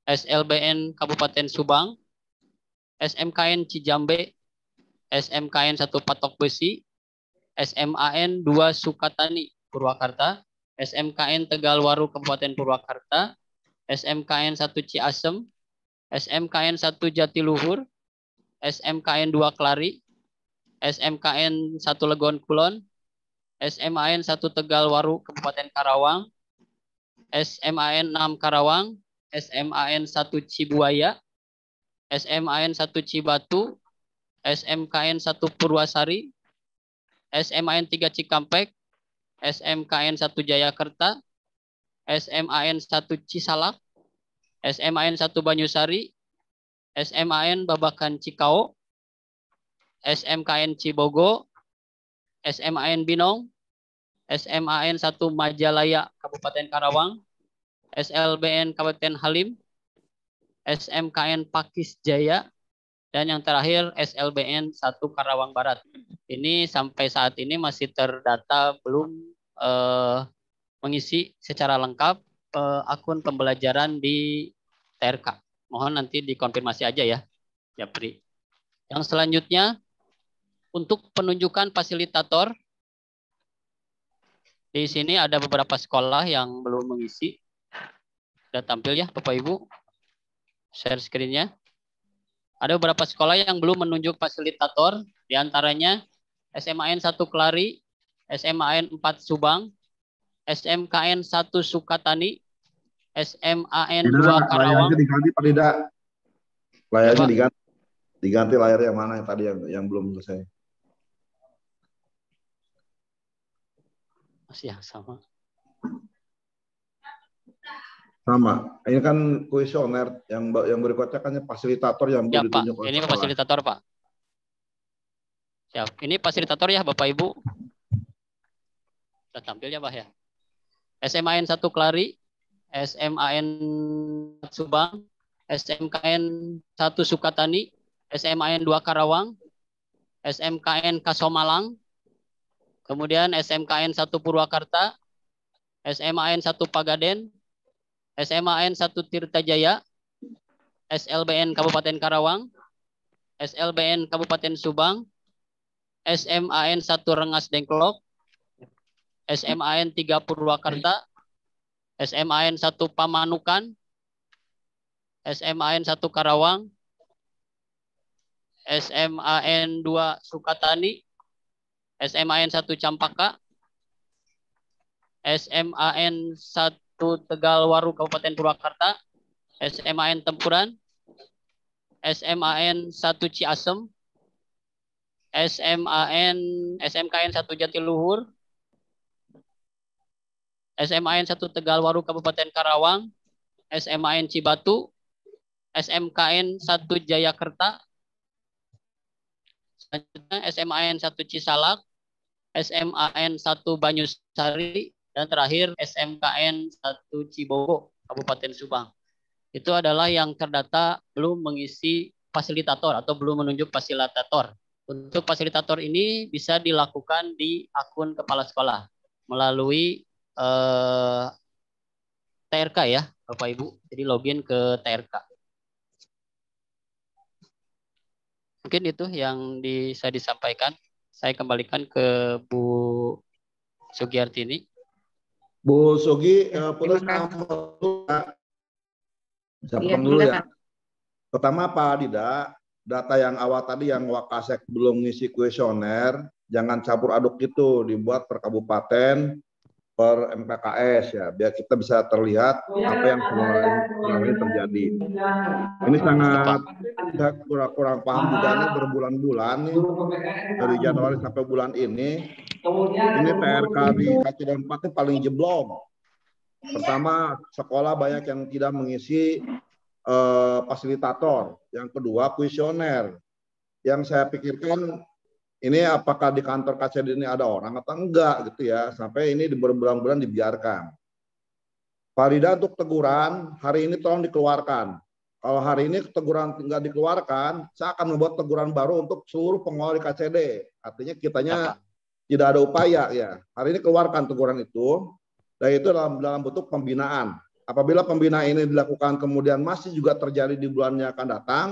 SLBN Kabupaten Subang, SMKN Cijambe, SMKN 1 Patok Besi, SMAN 2 Sukatani Purwakarta, SMKN Tegalwaru Kabupaten Purwakarta, SMKN 1 Ciasem, SMKN 1 Jatiluhur, SMKN 2 Klari, SMKN 1 Legon Kulon, SMAN 1 Tegalwaru Kabupaten Karawang, SMAN 6 Karawang, SMAN 1 Cibuaya, SMAN 1 Cibatu, SMKN 1 Purwasari, SMAN 3 Cikampek, SMKN 1 Jayakarta, SMAN 1 Cisalak, SMAN 1 Banyusari, SMAN Babakan Cikao, SMKN Cibogo, SMAN Binong, SMAN 1 Majalaya Kabupaten Karawang, SLBN Kabupaten Halim, SMKN Pakis Jaya, dan yang terakhir SLBN 1 Karawang Barat. Ini sampai saat ini masih terdata belum mengisi secara lengkap akun pembelajaran di TRK. Mohon nanti dikonfirmasi aja ya, Japri. Yang selanjutnya untuk penunjukan fasilitator. Di sini ada beberapa sekolah yang belum mengisi. Sudah tampil ya Bapak Ibu. Share screen-nya. Ada beberapa sekolah yang belum menunjuk fasilitator. Di antaranya SMAN 1 Klari, SMAN 4 Subang, SMKN 1 Sukatani, SMAN 2 Karawang. Layarnya diganti Pak Dinda. Layarnya diganti layar yang mana yang tadi yang belum selesai. Masih yang sama. Sama. Ini kan kuesioner yang berikutnya kan fasilitator yang ya, Pak. ditunjuk oleh Ini sekolah. Fasilitator, Pak. Siap. Ini fasilitator ya, Bapak Ibu. Sudah tampil ya, Pak ya. SMAN 1 Klari, SMAN Subang, SMKN 1 Sukatani, SMAN 2 Karawang, SMKN Kasomalang, kemudian SMKN 1 Purwakarta, SMAN 1 Pagaden, SMAN 1 Tirtajaya, SLBN Kabupaten Karawang, SLBN Kabupaten Subang, SMAN 1 Rengas Dengklok, SMAN 3 Purwakarta, SMAN 1 Pamanukan, SMAN 1 Karawang, SMAN 2 Sukatani, SMAN 1 Campaka, SMAN 1 1 Tegalwaru Kabupaten Purwakarta, SMAN Tempuran, SMKN 1 Ciasem, SMKN 1 Jatiluhur, SMAN 1 Tegalwaru Kabupaten Karawang, SMAN Cibatu, SMKN 1 Jayakerta, selanjutnya SMAN 1 Cisalak, SMAN 1 Banyusari, dan terakhir SMKN 1 Cibogo, Kabupaten Subang. Itu adalah yang terdata belum mengisi fasilitator atau belum menunjuk fasilitator. Untuk fasilitator ini bisa dilakukan di akun kepala sekolah melalui TRK ya, Bapak Ibu. Jadi login ke TRK. Mungkin itu yang bisa disampaikan. Saya kembalikan ke Bu Sugiyartini. Bu Sugi, putus dulu ya. Pertama Pak Dida, data yang awal tadi yang Wakasek belum ngisi kuesioner, jangan campur aduk itu, dibuat per kabupaten, per MPKS ya, biar kita bisa terlihat apa yang selama ini terjadi. Ini sangat kurang paham juga nih berbulan-bulan nih, dari Januari sampai bulan ini TRK di Kacamata 4 itu paling jeblok. Pertama, sekolah banyak yang tidak mengisi fasilitator. Yang kedua, kuesioner. Yang saya pikirkan, ini apakah di kantor KCD ini ada orang atau enggak gitu ya. Sampai ini berbulan-bulan dibiarkan. Pak Rida, untuk teguran, hari ini tolong dikeluarkan. Kalau hari ini teguran enggak dikeluarkan, saya akan membuat teguran baru untuk seluruh pengelola di KCD. Artinya kitanya tidak ada upaya ya. Hari ini keluarkan teguran itu. Dan itu dalam bentuk pembinaan. Apabila pembinaan ini dilakukan kemudian masih juga terjadi di bulan yang akan datang,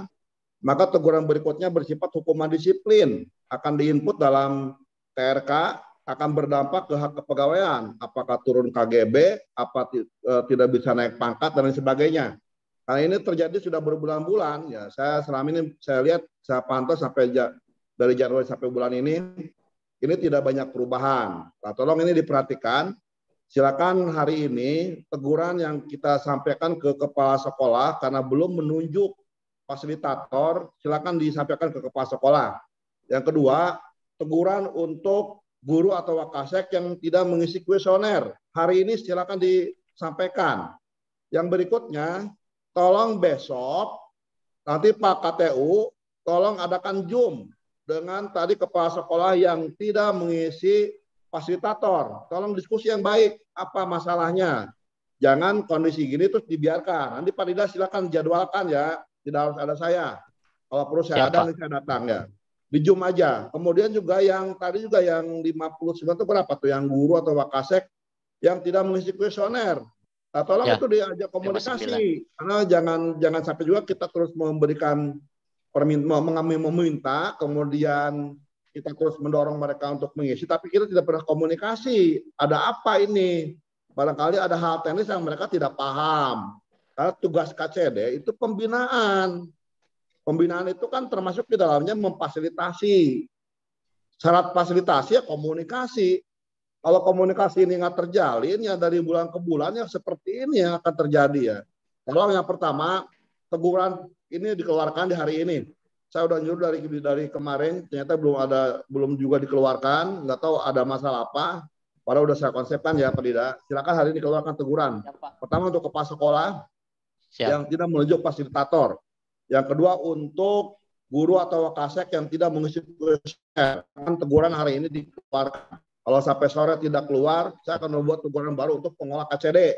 maka teguran berikutnya bersifat hukuman disiplin. Akan diinput dalam TRK, akan berdampak ke hak kepegawaian. Apakah turun KGB, tidak bisa naik pangkat, dan lain sebagainya. Karena ini terjadi sudah berbulan-bulan. Ya, saya selama ini saya lihat, saya pantau sampai dari Januari sampai bulan ini tidak banyak perubahan. Nah, tolong ini diperhatikan. Silakan hari ini teguran yang kita sampaikan ke kepala sekolah karena belum menunjuk fasilitator, silakan disampaikan ke kepala sekolah. Yang kedua, teguran untuk guru atau wakasek yang tidak mengisi kuesioner. Hari ini silakan disampaikan. Yang berikutnya, tolong besok nanti Pak KTU tolong adakan Zoom dengan tadi kepala sekolah yang tidak mengisi fasilitator. Tolong diskusi yang baik, apa masalahnya. Jangan kondisi gini terus dibiarkan. Nanti Pak Dida silakan jadwalkan ya, tidak harus ada saya. Kalau perlu saya ada, nanti saya datang ya. Di Zoom aja. Kemudian juga yang tadi juga yang 59 itu berapa tuh, yang guru atau wakasek yang tidak mengisi kuesioner. Nah, tolong itu diajak komunikasi. Karena jangan sampai juga kita terus memberikan meminta, kemudian kita terus mendorong mereka untuk mengisi, tapi kita tidak pernah komunikasi. Ada apa ini? Barangkali ada hal teknis yang mereka tidak paham. Karena tugas KCD itu pembinaan. Pembinaan itu kan termasuk di dalamnya memfasilitasi. Syarat fasilitasi ya komunikasi. Kalau komunikasi ini nggak terjalin, ya dari bulan ke bulan ya seperti ini yang akan terjadi ya. Kalau yang pertama, teguran ini dikeluarkan di hari ini. Saya udah nyuruh dari kemarin, ternyata belum juga dikeluarkan, nggak tahu ada masalah apa. Padahal udah saya konsepkan ya Pak Dida. Silakan hari ini dikeluarkan teguran. Pertama untuk kepala sekolah yang tidak menunjuk fasilitator. Yang kedua untuk guru atau wakasek yang tidak mengisi kuesioner. Teguran hari ini dikeluarkan. Kalau sampai sore tidak keluar, saya akan membuat teguran baru untuk pengelola KCD.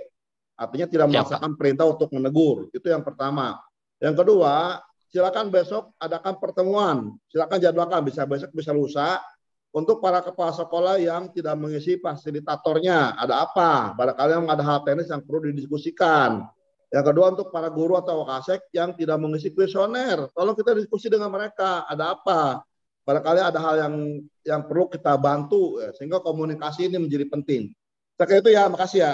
Artinya tidak melaksanakan perintah untuk menegur. Itu yang pertama. Yang kedua, silakan besok adakan pertemuan. Silakan jadwalkan, bisa besok, bisa lusa. Untuk para kepala sekolah yang tidak mengisi fasilitatornya. Ada apa? Barangkali ada hal teknis yang perlu didiskusikan. Yang kedua untuk para guru atau wakasek yang tidak mengisi kuesioner. Tolong kita diskusi dengan mereka. Ada apa? Barangkali ada hal yang perlu kita bantu. Sehingga komunikasi ini menjadi penting. Sekian itu ya, makasih ya.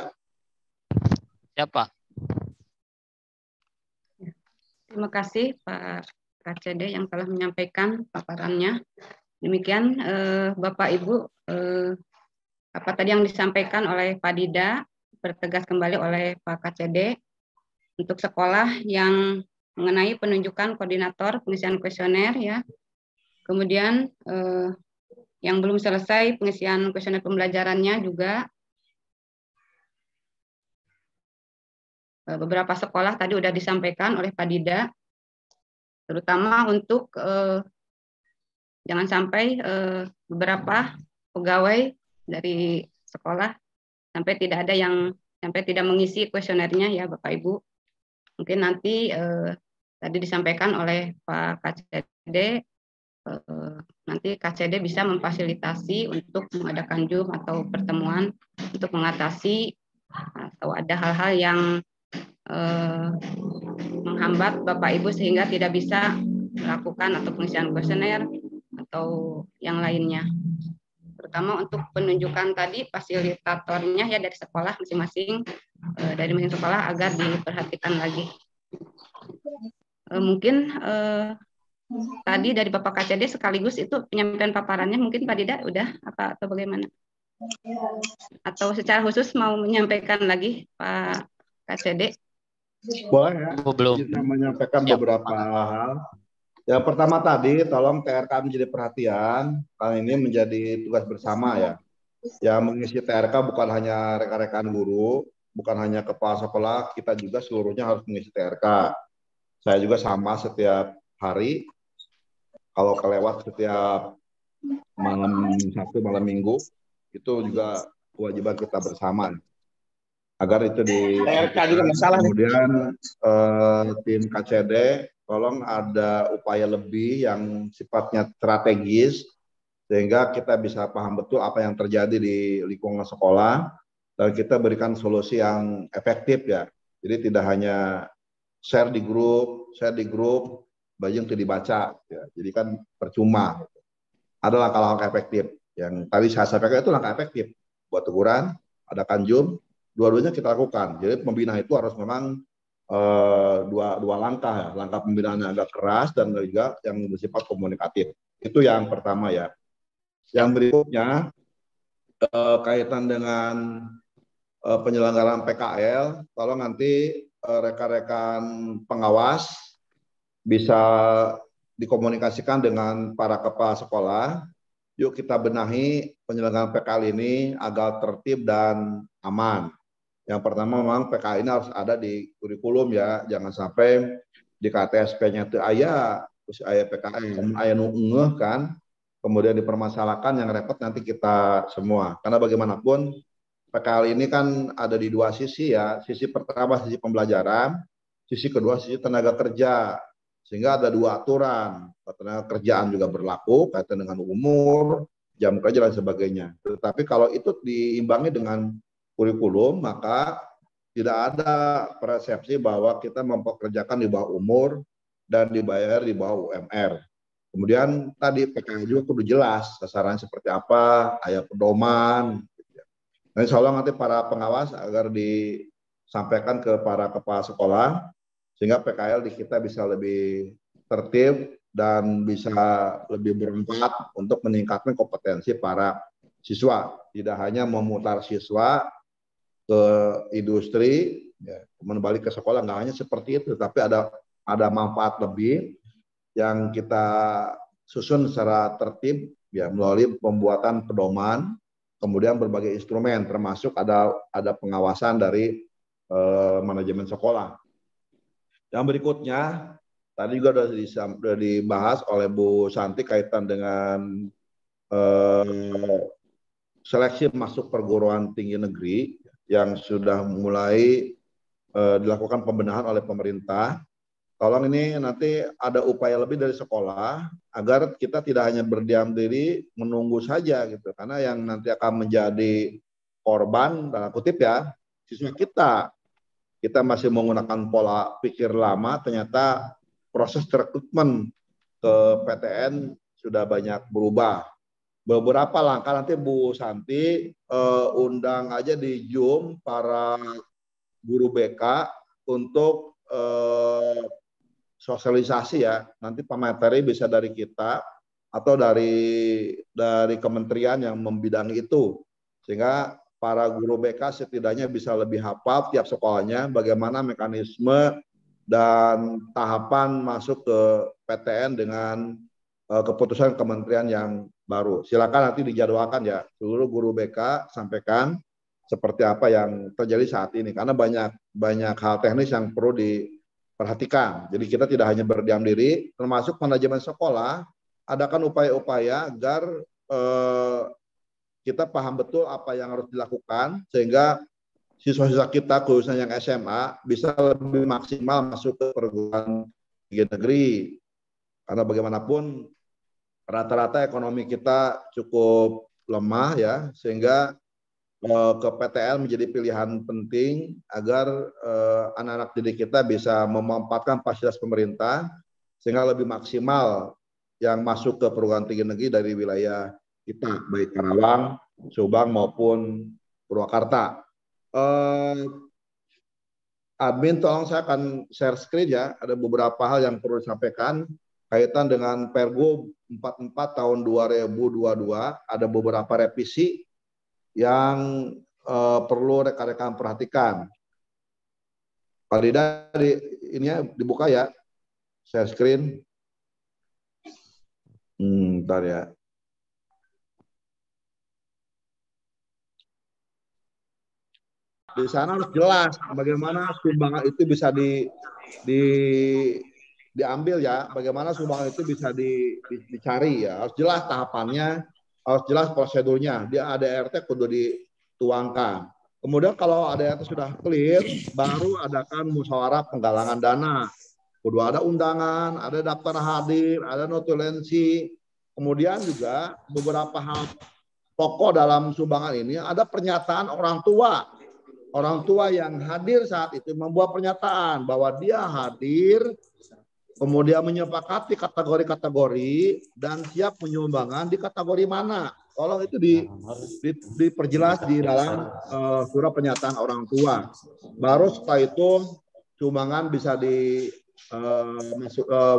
Siapa? Terima kasih Pak KCD yang telah menyampaikan paparannya. Demikian Bapak Ibu, apa tadi yang disampaikan oleh Pak Dida dipertegas kembali oleh Pak KCD untuk sekolah yang mengenai penunjukan koordinator pengisian kuesioner ya. Kemudian yang belum selesai pengisian kuesioner pembelajarannya juga beberapa sekolah tadi sudah disampaikan oleh Pak Dida, terutama untuk jangan sampai beberapa pegawai dari sekolah sampai tidak mengisi kuesionernya ya Bapak Ibu. Mungkin nanti tadi disampaikan oleh Pak KCD, nanti KCD bisa memfasilitasi untuk mengadakan Zoom atau pertemuan untuk mengatasi atau ada hal-hal yang menghambat Bapak Ibu sehingga tidak bisa melakukan atau pengisian kuesioner atau yang lainnya. Terutama untuk penunjukan tadi fasilitatornya ya dari sekolah masing-masing, dari masing sekolah agar diperhatikan lagi. Mungkin tadi dari Bapak KCD sekaligus itu penyampaian paparannya, mungkin Pak Dida udah apa atau bagaimana? Atau secara khusus mau menyampaikan lagi Pak KCD? Boleh ya, belum. Kita menyampaikan beberapa hal. Yang pertama tadi, tolong TRK menjadi perhatian, karena ini menjadi tugas bersama ya. Yang mengisi TRK bukan hanya rekan-rekan guru, bukan hanya kepala sekolah, kita juga seluruhnya harus mengisi TRK. Saya juga sama setiap hari, kalau kelewat setiap malam Sabtu, malam Minggu, itu juga kewajiban kita bersama. Agar itu di kemudian tim KCD tolong ada upaya lebih yang sifatnya strategis sehingga kita bisa paham betul apa yang terjadi di lingkungan sekolah dan kita berikan solusi yang efektif ya. Jadi tidak hanya share di grup baju untuk dibaca ya. Jadi kan percuma. Ada langkah-langkah efektif yang tadi saya sampaikan, itu langkah efektif buat teguran, adakan Zoom. Dua-duanya kita lakukan. Jadi pembinaan itu harus memang dua langkah ya. Langkah pembinaan yang agak keras dan juga yang bersifat komunikatif. Itu yang pertama ya. Yang berikutnya kaitan dengan penyelenggaraan PKL, tolong nanti rekan-rekan pengawas bisa dikomunikasikan dengan para kepala sekolah. Yuk kita benahi penyelenggaraan PKL ini agar tertib dan aman. Yang pertama memang PKL ini harus ada di kurikulum ya, jangan sampai di KTSP-nya itu ayah, terus ayah PKL, ayah nungguh kan, kemudian dipermasalahkan, yang repot nanti kita semua. Karena bagaimanapun PKL ini kan ada di dua sisi ya, sisi pertama sisi pembelajaran, sisi kedua sisi tenaga kerja, sehingga ada dua aturan, tenaga kerjaan juga berlaku kaitan dengan umur, jam kerja dan sebagainya. Tetapi kalau itu diimbangi dengan kurikulum, maka tidak ada persepsi bahwa kita mempekerjakan di bawah umur dan dibayar di bawah UMR. Kemudian tadi PKL juga kudu jelas sasaran seperti apa, ayat pedoman. Nah, insya Allah nanti para pengawas agar disampaikan ke para kepala sekolah sehingga PKL di kita bisa lebih tertib dan bisa lebih bermanfaat untuk meningkatkan kompetensi para siswa. Tidak hanya memutar siswa ke industri, ya, kemudian balik ke sekolah, nggak hanya seperti itu, tapi ada manfaat lebih yang kita susun secara tertib, ya melalui pembuatan pedoman, kemudian berbagai instrumen, termasuk ada pengawasan dari manajemen sekolah. Yang berikutnya, tadi juga sudah dibahas oleh Bu Santi kaitan dengan seleksi masuk perguruan tinggi negeri yang sudah mulai dilakukan pembenahan oleh pemerintah. Tolong ini nanti ada upaya lebih dari sekolah agar kita tidak hanya berdiam diri menunggu saja gitu. Karena yang nanti akan menjadi korban dalam kutip ya siswa kita. Kita masih menggunakan pola pikir lama, ternyata proses rekrutmen ke PTN sudah banyak berubah. Beberapa langkah nanti Bu Santi undang aja di Zoom para guru BK untuk sosialisasi ya. Nanti pemateri bisa dari kita atau dari kementerian yang membidangi itu. Sehingga para guru BK setidaknya bisa lebih hafal tiap sekolahnya bagaimana mekanisme dan tahapan masuk ke PTN dengan keputusan kementerian yang baru. Silakan nanti dijadwalkan ya, seluruh guru BK sampaikan seperti apa yang terjadi saat ini, karena banyak hal teknis yang perlu diperhatikan. Jadi kita tidak hanya berdiam diri, termasuk manajemen sekolah, adakan upaya-upaya agar kita paham betul apa yang harus dilakukan sehingga siswa-siswa kita khususnya yang SMA bisa lebih maksimal masuk ke perguruan tinggi negeri. Karena bagaimanapun rata-rata ekonomi kita cukup lemah ya, sehingga ke PTN menjadi pilihan penting agar anak-anak didik kita bisa memanfaatkan fasilitas pemerintah sehingga lebih maksimal yang masuk ke perguruan tinggi negeri dari wilayah kita, baik Karawang, Subang maupun Purwakarta. Admin, tolong saya akan share screen ya. Ada beberapa hal yang perlu disampaikan kaitan dengan Pergub 44 tahun 2022. Ada beberapa revisi yang perlu rekan-rekan perhatikan. Pak Rida, ini dibuka ya, share screen. Bentar ya. Di sana harus jelas bagaimana sumbangan itu bisa diambil ya, bagaimana sumbangan itu bisa dicari ya, harus jelas tahapannya, harus jelas prosedurnya. Dia ADRT kudu dituangkan. Kemudian kalau ADRT sudah clear, baru adakan musyawarah penggalangan dana. Kudu ada undangan, ada daftar hadir, ada notulensi. Kemudian juga beberapa hal pokok dalam sumbangan ini ada pernyataan orang tua. Orang tua yang hadir saat itu membuat pernyataan bahwa dia hadir, kemudian menyepakati kategori-kategori dan siap menyumbangkan di kategori mana. Tolong itu diperjelas di dalam surat pernyataan orang tua. Baru setelah itu sumbangan bisa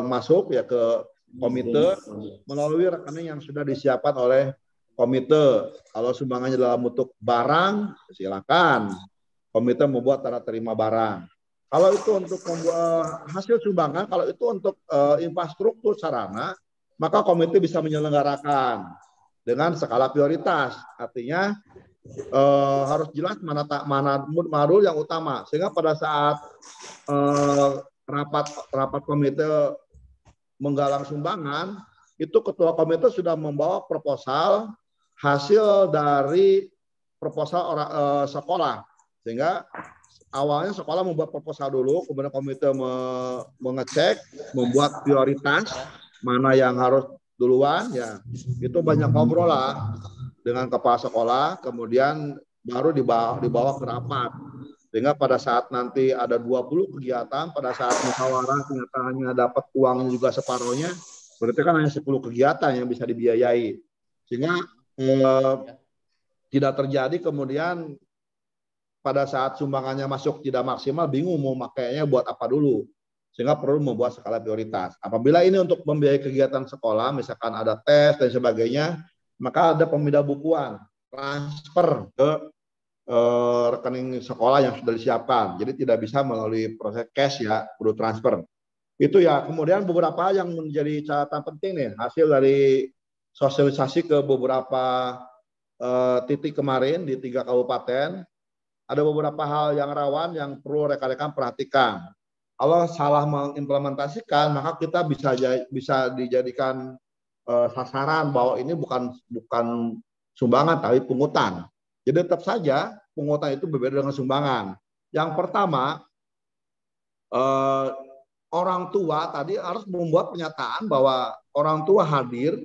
masuk ya ke komite melalui rekening yang sudah disiapkan oleh komite. Kalau sumbangannya dalam bentuk barang, silakan. Komite membuat tanda terima barang. Kalau itu untuk hasil sumbangan, kalau itu untuk infrastruktur sarana, maka komite bisa menyelenggarakan dengan skala prioritas. Artinya harus jelas mana modul yang utama. Sehingga pada saat rapat komite menggalang sumbangan, itu ketua komite sudah membawa proposal hasil dari proposal sekolah. Sehingga awalnya sekolah membuat proposal dulu, kemudian komite mengecek, membuat prioritas, mana yang harus duluan, ya itu banyak ngobrol lah dengan kepala sekolah, kemudian baru dibawa ke rapat. Sehingga pada saat nanti ada 20 kegiatan, pada saat musyawarah ternyata hanya dapat uang juga separuhnya, berarti kan hanya 10 kegiatan yang bisa dibiayai. Sehingga tidak terjadi kemudian pada saat sumbangannya masuk tidak maksimal, bingung mau makainya buat apa dulu. Sehingga perlu membuat skala prioritas. Apabila ini untuk membiayai kegiatan sekolah, misalkan ada tes dan sebagainya, maka ada pemindah bukuan, transfer ke rekening sekolah yang sudah disiapkan. Jadi tidak bisa melalui proses cash ya, perlu transfer. Itu ya. Kemudian beberapa yang menjadi catatan penting nih, hasil dari sosialisasi ke beberapa titik kemarin di 3 kabupaten. Ada beberapa hal yang rawan yang perlu rekan-rekan perhatikan. Kalau salah mengimplementasikan, maka kita bisa dijadikan sasaran bahwa ini bukan sumbangan tapi pungutan. Jadi tetap saja pungutan itu berbeda dengan sumbangan. Yang pertama, orang tua tadi harus membuat pernyataan bahwa orang tua hadir,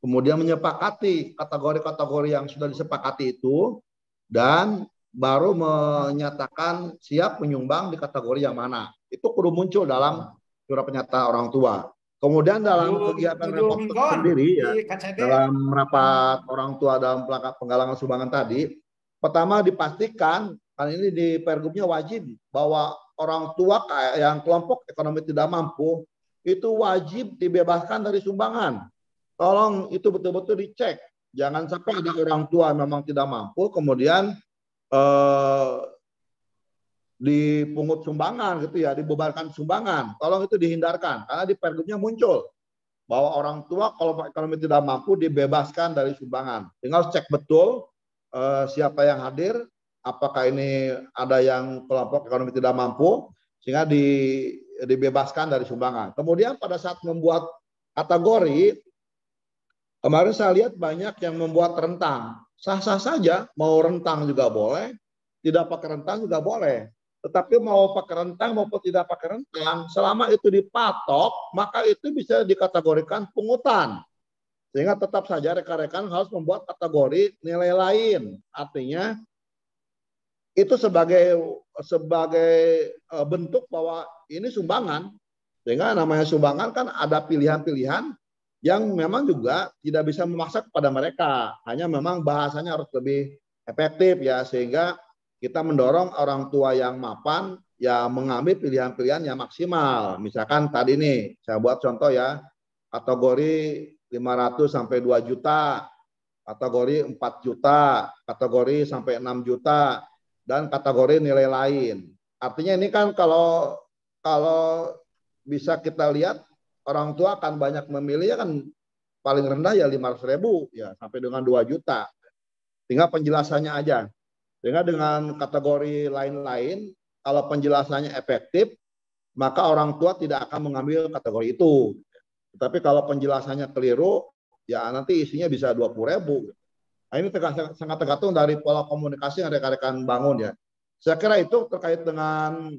kemudian menyepakati kategori-kategori yang sudah disepakati itu, dan baru menyatakan siap menyumbang di kategori yang mana. Itu perlu muncul dalam surat pernyataan orang tua. Kemudian dalam kegiatan rapat sendiri ya, dalam rapat orang tua dalam penggalangan sumbangan tadi, pertama dipastikan, kan ini di Pergubnya wajib, bahwa orang tua yang kelompok ekonomi tidak mampu, itu wajib dibebaskan dari sumbangan. Tolong itu betul-betul dicek. Jangan sampai ada orang tua memang tidak mampu, kemudian dipungut sumbangan gitu ya, dibebankan sumbangan. Tolong itu dihindarkan, karena di Pergubnya muncul bahwa orang tua kalau ekonomi tidak mampu dibebaskan dari sumbangan. Tinggal cek betul siapa yang hadir, apakah ini ada yang kelompok ekonomi tidak mampu, sehingga dibebaskan dari sumbangan. Kemudian pada saat membuat kategori, kemarin saya lihat banyak yang membuat rentang. Sah-sah saja, mau rentang juga boleh, tidak pakai rentang juga boleh. Tetapi mau pakai rentang maupun tidak pakai rentang, selama itu dipatok, maka itu bisa dikategorikan pungutan. Sehingga tetap saja rekan-rekan harus membuat kategori nilai lain. Artinya itu sebagai bentuk bahwa ini sumbangan. Sehingga namanya sumbangan kan ada pilihan-pilihan yang memang juga tidak bisa memaksa kepada mereka. Hanya memang bahasanya harus lebih efektif ya, sehingga kita mendorong orang tua yang mapan ya mengambil pilihan-pilihan yang maksimal. Misalkan tadi nih saya buat contoh ya, kategori 500 sampai 2 juta, kategori 4 juta, kategori sampai 6 juta, dan kategori nilai lain. Artinya ini kan kalau bisa kita lihat orang tua akan banyak memilih ya kan, paling rendah ya 500.000 ya sampai dengan 2 juta. Tinggal penjelasannya aja. Sehingga dengan kategori lain-lain, kalau penjelasannya efektif, maka orang tua tidak akan mengambil kategori itu. Tapi kalau penjelasannya keliru, ya nanti isinya bisa 20.000. Nah, ini sangat tergantung dari pola komunikasi yang rekan-rekan bangun ya. Saya kira itu terkait dengan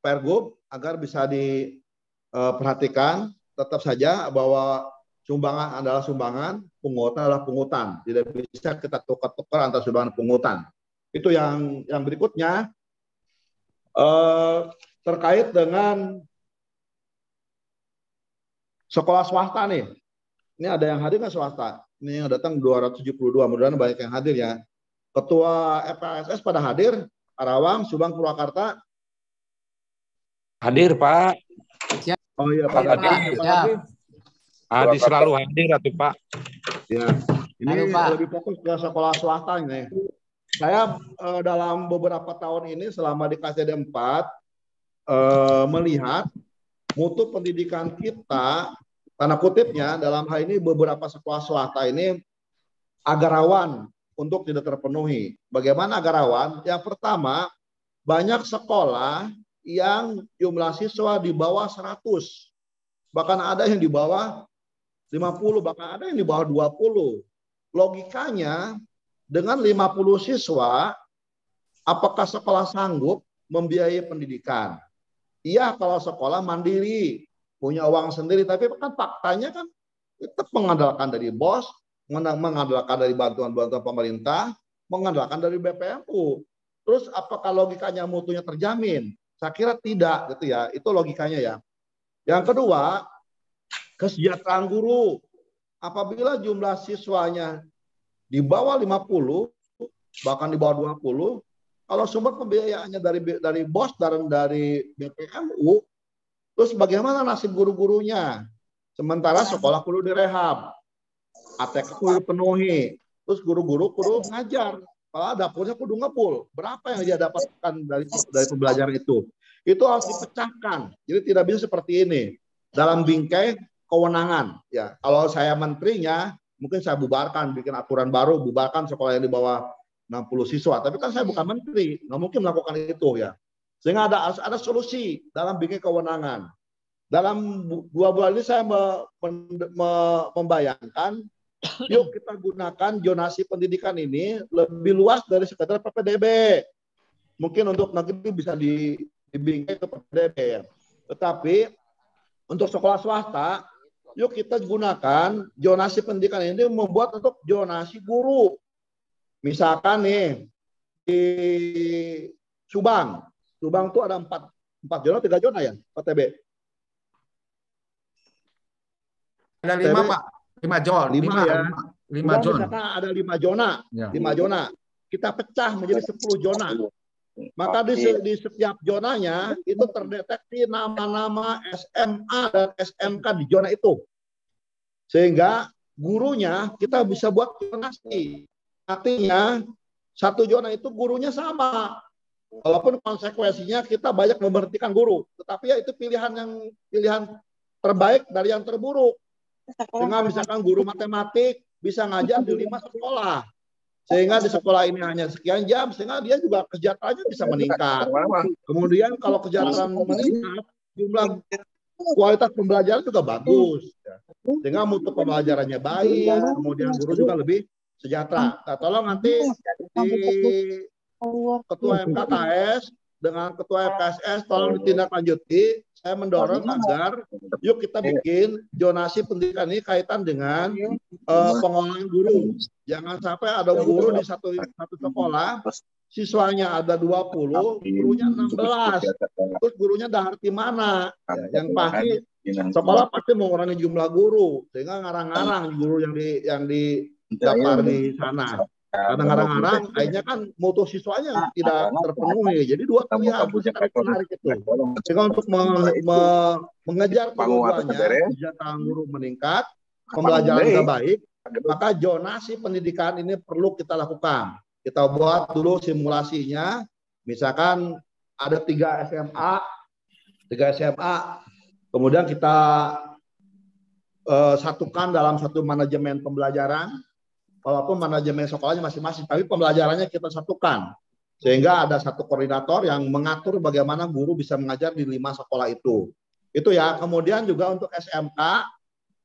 Pergub agar bisa diperhatikan. Tetap saja bahwa sumbangan adalah sumbangan, pungutan adalah pungutan. Tidak bisa kita tukar-tukar antara sumbangan dan pungutan. Itu yang berikutnya terkait dengan sekolah swasta nih. Ini ada yang hadir nggak swasta? Ini yang datang 272, mudah-mudahan banyak yang hadir ya. Ketua FPSS pada hadir, Karawang, Subang, Purwakarta. Hadir Pak. Oh iya Pak hadir. Adi selalu hadir atuh Pak. Ya, ini lebih fokus ke sekolah swasta ini. Saya dalam beberapa tahun ini selama di KCD 4 melihat mutu pendidikan kita, tanda kutipnya dalam hal ini beberapa sekolah swasta ini agak rawan untuk tidak terpenuhi. Bagaimana agak rawan? Yang pertama, banyak sekolah yang jumlah siswa di bawah 100. Bahkan ada yang di bawah 50, bahkan ada yang di bawah 20. Logikanya, dengan 50 siswa, apakah sekolah sanggup membiayai pendidikan? Iya, kalau sekolah mandiri, punya uang sendiri, tapi kan faktanya kan tetap mengandalkan dari BOS, mengandalkan dari bantuan-bantuan pemerintah, mengandalkan dari BPMU. Terus apakah logikanya mutunya terjamin? Saya kira tidak, gitu ya. Itu logikanya ya. Yang kedua, kesejahteraan guru. Apabila jumlah siswanya di bawah 50, bahkan di bawah 20, kalau sumber pembiayaannya dari BOS dan dari BPMU, terus bagaimana nasib guru-gurunya? Sementara sekolah perlu direhab, ATK perlu dipenuhi, terus guru-guru perlu ngajar. Kalau dapurnya kudu ngebul. Berapa yang dia dapatkan dari pembelajaran itu? Itu harus dipecahkan. Jadi tidak bisa seperti ini. Dalam bingkai kewenangan. Ya, kalau saya menterinya, mungkin saya bubarkan, bikin aturan baru, bubarkan sekolah yang di bawah 60 siswa. Tapi kan saya bukan menteri, nggak mungkin melakukan itu ya. Sehingga ada solusi dalam bingkai kewenangan. Dalam 2 bulan ini saya membayangkan, yuk kita gunakan zonasi pendidikan ini lebih luas dari sekedar PPDB. Mungkin untuk negeri bisa dibingkai ke PPDB ya. Tetapi untuk sekolah swasta, yuk kita gunakan zonasi pendidikan ini membuat untuk zonasi guru. Misalkan nih di Subang itu ada 4 zona, 3 zona ya, PTB. Ada 5 Pak, 5 zona. 5 ya. 5 zona. Misalkan ada 5 zona, ya. 5 zona. Kita pecah menjadi 10 zona. Maka di setiap zonanya itu terdeteksi nama-nama SMA dan SMK di zona itu. Sehingga gurunya kita bisa buat zonasi. Artinya satu zona itu gurunya sama. Walaupun konsekuensinya kita banyak memberhentikan guru, tetapi ya itu pilihan terbaik dari yang terburuk. Sehingga misalkan guru matematik bisa ngajar di 5 sekolah. Sehingga di sekolah ini hanya sekian jam, sehingga dia juga kesejahteraannya bisa meningkat. Kemudian kalau kesejahteraan meningkat, jumlah kualitas pembelajaran juga bagus. Sehingga mutu pembelajarannya baik, kemudian guru juga lebih sejahtera. Nah, tolong nanti di Ketua MKKS dengan Ketua FKSS tolong ditindaklanjuti. Saya mendorong agar yuk kita bikin zonasi pendidikan ini kaitan dengan pengolahan guru. Jangan sampai ada guru di satu sekolah, siswanya ada 20, gurunya 16. Terus gurunya daerah di mana? Ya, yang pasti sekolah pasti mengurangi jumlah guru, sehingga ngarang-ngarang guru yang didaftar di sana. Karena ngarang-ngarang, akhirnya kan mutu siswanya tidak terpenuhi. Jadi dua pilihan menarik itu. Sehingga untuk mengejar keduanya, kesejahteraan guru meningkat, pembelajaran juga baik, maka zonasi pendidikan ini perlu kita lakukan. Kita buat dulu simulasinya, misalkan ada 3 SMA, kemudian kita satukan dalam satu manajemen pembelajaran. Walaupun manajemen sekolahnya masing-masing, tapi pembelajarannya kita satukan. Sehingga ada satu koordinator yang mengatur bagaimana guru bisa mengajar di 5 sekolah itu. Itu ya. Kemudian juga untuk SMK,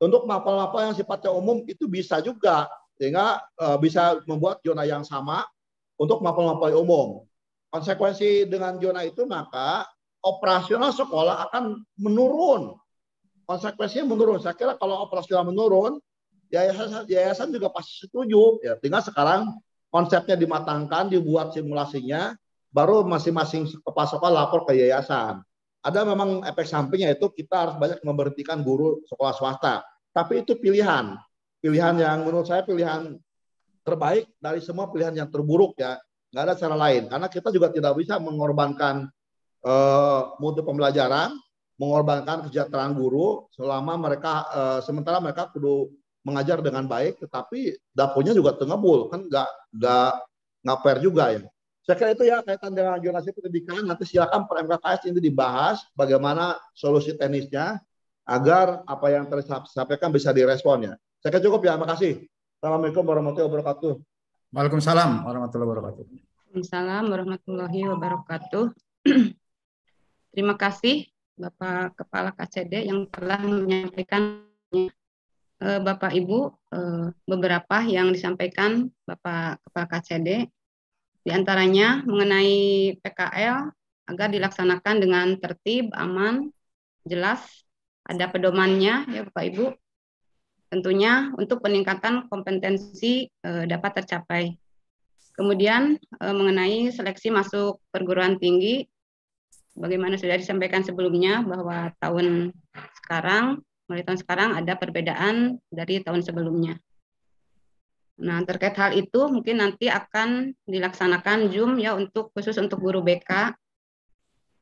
untuk mapel-mapel yang sifatnya umum itu bisa juga. Sehingga bisa membuat zona yang sama untuk mapel-mapel umum. Konsekuensi dengan zona itu maka operasional sekolah akan menurun. Konsekuensinya menurun. Saya kira kalau operasional menurun, yayasan juga pasti setuju. Ya, tinggal sekarang konsepnya dimatangkan, dibuat simulasinya, baru masing-masing kepala sekolah lapor ke yayasan. Ada memang efek sampingnya itu kita harus banyak memberhentikan guru sekolah swasta. Tapi itu pilihan yang menurut saya pilihan terbaik dari semua pilihan yang terburuk ya. Nggak ada cara lain. Karena kita juga tidak bisa mengorbankan mutu pembelajaran, mengorbankan kesejahteraan guru selama mereka sementara mereka kudu mengajar dengan baik, tetapi dapurnya juga tengebul, kan nggak fair juga ya. Saya kira itu ya kaitan dengan zonasi pendidikan. Nanti silakan per MKKS ini dibahas bagaimana solusi teknisnya agar apa yang tersampaikan bisa direspon ya. Saya kira cukup ya. Makasih. Assalamualaikum warahmatullahi wabarakatuh. Waalaikumsalam warahmatullahi wabarakatuh. Waalaikumsalam warahmatullahi wabarakatuh. Terima kasih Bapak Kepala KCD yang telah menyampaikan Bapak Ibu beberapa yang disampaikan Bapak Kepala KCD, diantaranya mengenai PKL agar dilaksanakan dengan tertib, aman, jelas, ada pedomannya ya Bapak Ibu. Tentunya untuk peningkatan kompetensi dapat tercapai. Kemudian mengenai seleksi masuk perguruan tinggi, bagaimana sudah disampaikan sebelumnya bahwa mulai tahun sekarang ada perbedaan dari tahun sebelumnya. Nah, terkait hal itu mungkin nanti akan dilaksanakan Zoom ya khusus untuk guru BK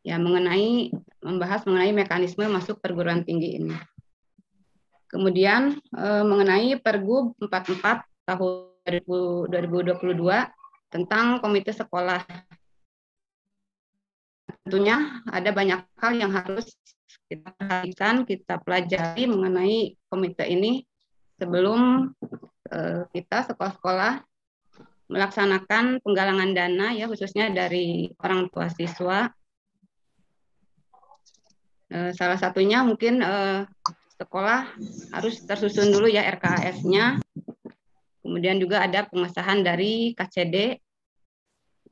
ya membahas mengenai mekanisme masuk perguruan tinggi ini. Kemudian mengenai Pergub 44 tahun 2022 tentang komite sekolah. Tentunya ada banyak hal yang harus kita perhatikan, kita pelajari mengenai komite ini sebelum kita sekolah-sekolah melaksanakan penggalangan dana ya khususnya dari orang tua siswa. Salah satunya mungkin sekolah harus tersusun dulu ya RKAS-nya. Kemudian juga ada pengesahan dari KCD.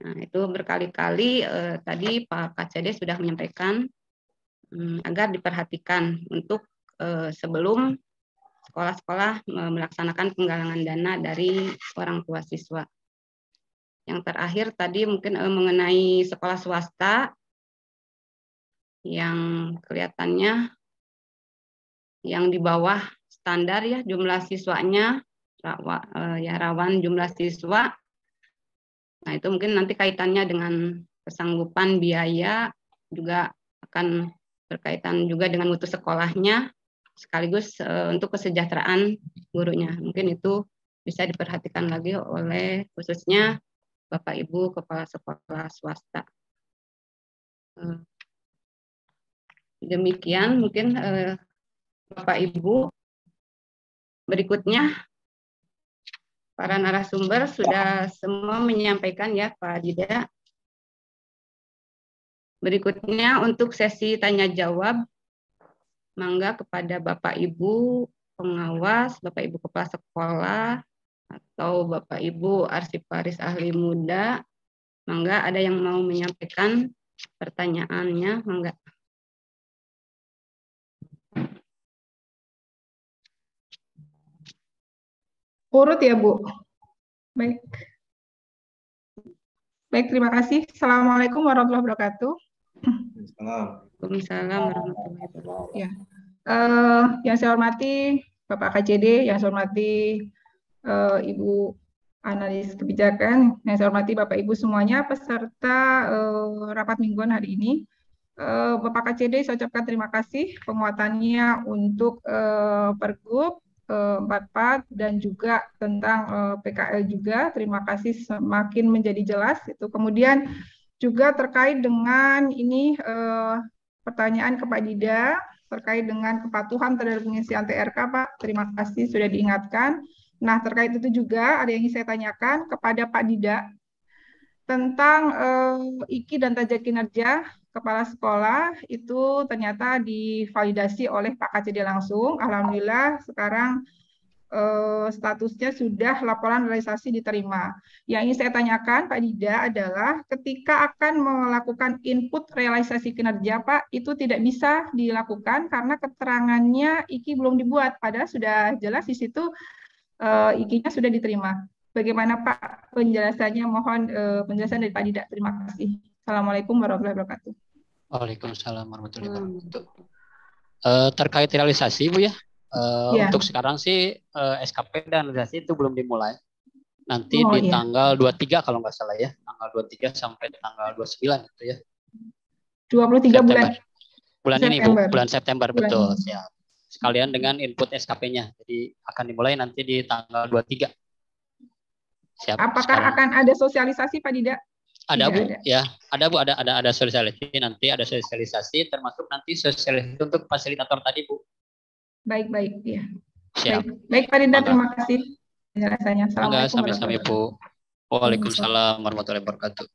Nah, itu berkali-kali tadi Pak KCD sudah menyampaikan agar diperhatikan untuk sebelum sekolah-sekolah melaksanakan penggalangan dana dari orang tua siswa. Yang terakhir tadi mungkin mengenai sekolah swasta yang kelihatannya yang di bawah standar ya jumlah siswanya rawan jumlah siswa. Nah, itu mungkin nanti kaitannya dengan kesanggupan biaya juga akan berkaitan juga dengan mutu sekolahnya. sekaligus untuk kesejahteraan gurunya. Mungkin itu bisa diperhatikan lagi oleh khususnya Bapak Ibu kepala sekolah swasta. Demikian mungkin Bapak Ibu. Berikutnya para narasumber sudah semua menyampaikan ya Pak Dida. Berikutnya untuk sesi tanya jawab, mangga kepada Bapak Ibu pengawas, Bapak Ibu kepala sekolah, atau Bapak Ibu arsiparis ahli muda, mangga ada yang mau menyampaikan pertanyaannya, mangga. Urut ya Bu. Baik. Baik, terima kasih. Assalamualaikum warahmatullahi wabarakatuh. Waalaikumsalam warahmatullahi wabarakatuh. Ya. Yang saya hormati Bapak KCD, yang saya hormati Ibu analis kebijakan, yang saya hormati Bapak Ibu semuanya peserta rapat mingguan hari ini. Bapak KCD, saya ucapkan terima kasih penguatannya untuk Pergub 44 dan juga tentang PKL juga. Terima kasih, semakin menjadi jelas itu. Kemudian juga terkait dengan ini pertanyaan ke Pak Dida terkait dengan kepatuhan terhadap pengisian TRK, Pak. Terima kasih sudah diingatkan. Nah, terkait itu juga ada yang ingin saya tanyakan kepada Pak Dida tentang IKI dan tajak kinerja kepala sekolah itu ternyata divalidasi oleh Pak KCD langsung. Alhamdulillah sekarang statusnya sudah laporan realisasi diterima. Yang ingin saya tanyakan Pak Dida adalah ketika akan melakukan input realisasi kinerja Pak, itu tidak bisa dilakukan karena keterangannya IKI belum dibuat, padahal sudah jelas di situ IKI-nya sudah diterima. Bagaimana Pak penjelasannya? Mohon penjelasan dari Pak Dida. Terima kasih. Assalamualaikum warahmatullahi wabarakatuh. Waalaikumsalam warahmatullahi wabarakatuh. Terkait realisasi Bu ya, Ya. untuk sekarang sih SKP dan realisasi itu belum dimulai. Nanti di tanggal 23 kalau nggak salah ya, tanggal 23 sampai tanggal 29 itu ya. 23 bulan. Bulan ini Bu, bulan September Bulan betul. ini. Ya. Sekalian dengan input SKP-nya. Jadi akan dimulai nanti di tanggal 23. Siap. Apakah sekarang. akan ada sosialisasi Pak Dida? Ada Tidak Bu, ada. ya ada Bu, ada sosialisasi, nanti ada sosialisasi termasuk nanti sosialisasi untuk fasilitator tadi Bu. Baik, ya. Siap. Baik Pak Dida, Mangga. terima kasih penjelasannya. Mangga, Assalamualaikum sami-sami Bu. Waalaikumsalam warahmatullahi wabarakatuh.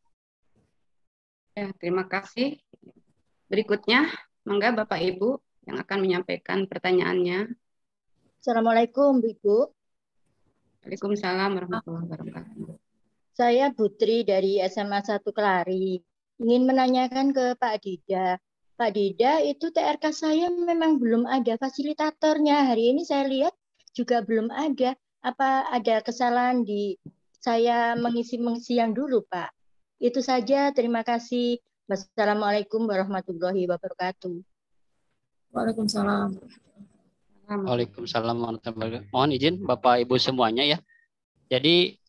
Ya, terima kasih. Berikutnya, mangga Bapak Ibu yang akan menyampaikan pertanyaannya. Assalamualaikum Ibu. Waalaikumsalam warahmatullahi wabarakatuh. Saya Putri dari SMA 1 Kelari. Ingin menanyakan ke Pak Dida. Pak Dida, itu TRK saya memang belum ada fasilitatornya. Hari ini saya lihat juga belum ada. Apa ada kesalahan di saya mengisi yang dulu, Pak? Itu saja, terima kasih. Wassalamualaikum warahmatullahi wabarakatuh. Waalaikumsalam. Waalaikumsalam warahmatullahi wabarakatuh. Mohon izin Bapak Ibu semuanya ya. Jadi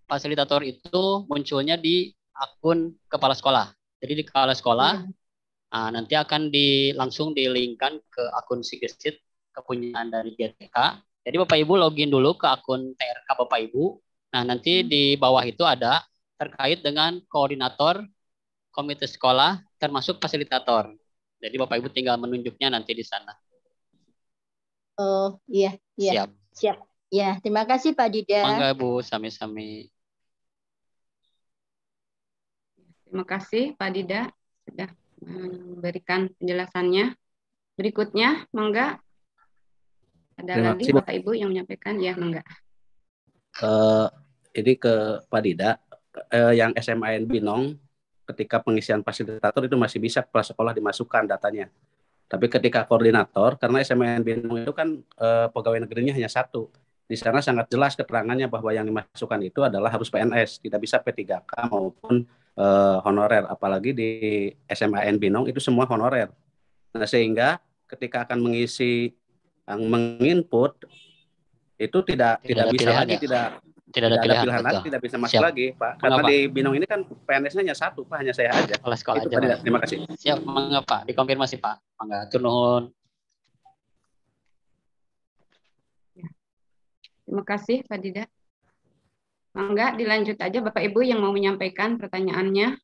fasilitator itu munculnya di akun kepala sekolah. Jadi di kepala sekolah nanti akan langsung di-linkkan ke akun Sigesit kepunyaan dari GTK. Jadi Bapak Ibu login dulu ke akun TRK Bapak Ibu. Nah, nanti di bawah itu ada terkait dengan koordinator komite sekolah termasuk fasilitator. Jadi Bapak Ibu tinggal menunjuknya nanti di sana. Oh, iya. Siap. Ya, terima kasih Pak Dida. Mangga Bu, sami-sami. Terima kasih Pak Dida sudah memberikan penjelasannya. Berikutnya, mangga. Ada lagi Bapak Ibu yang menyampaikan? Ya, mangga. Ini ke Pak Dida, yang SMAN Binong, ketika pengisian fasilitator itu masih bisa kepala sekolah dimasukkan datanya. Tapi ketika koordinator, karena SMAN Binong itu kan pegawai negerinya hanya satu. Di sana sangat jelas keterangannya bahwa yang dimasukkan itu adalah harus PNS, tidak bisa P3K maupun honorer. Apalagi di SMAN Binong itu semua honorer. Nah, sehingga ketika akan menginput itu tidak bisa lagi, ya? tidak ada pilihan lagi, tidak bisa masuk lagi, Pak. Karena di Binong ini kan PNS-nya hanya satu, Pak, hanya saya aja. Kepala sekolah itu, aja. Terima kasih. Siap, mangga Pak, dikonfirmasi Pak. Mangga, turun. Terima kasih Pak Dida. Mangga dilanjut aja Bapak Ibu yang mau menyampaikan pertanyaannya.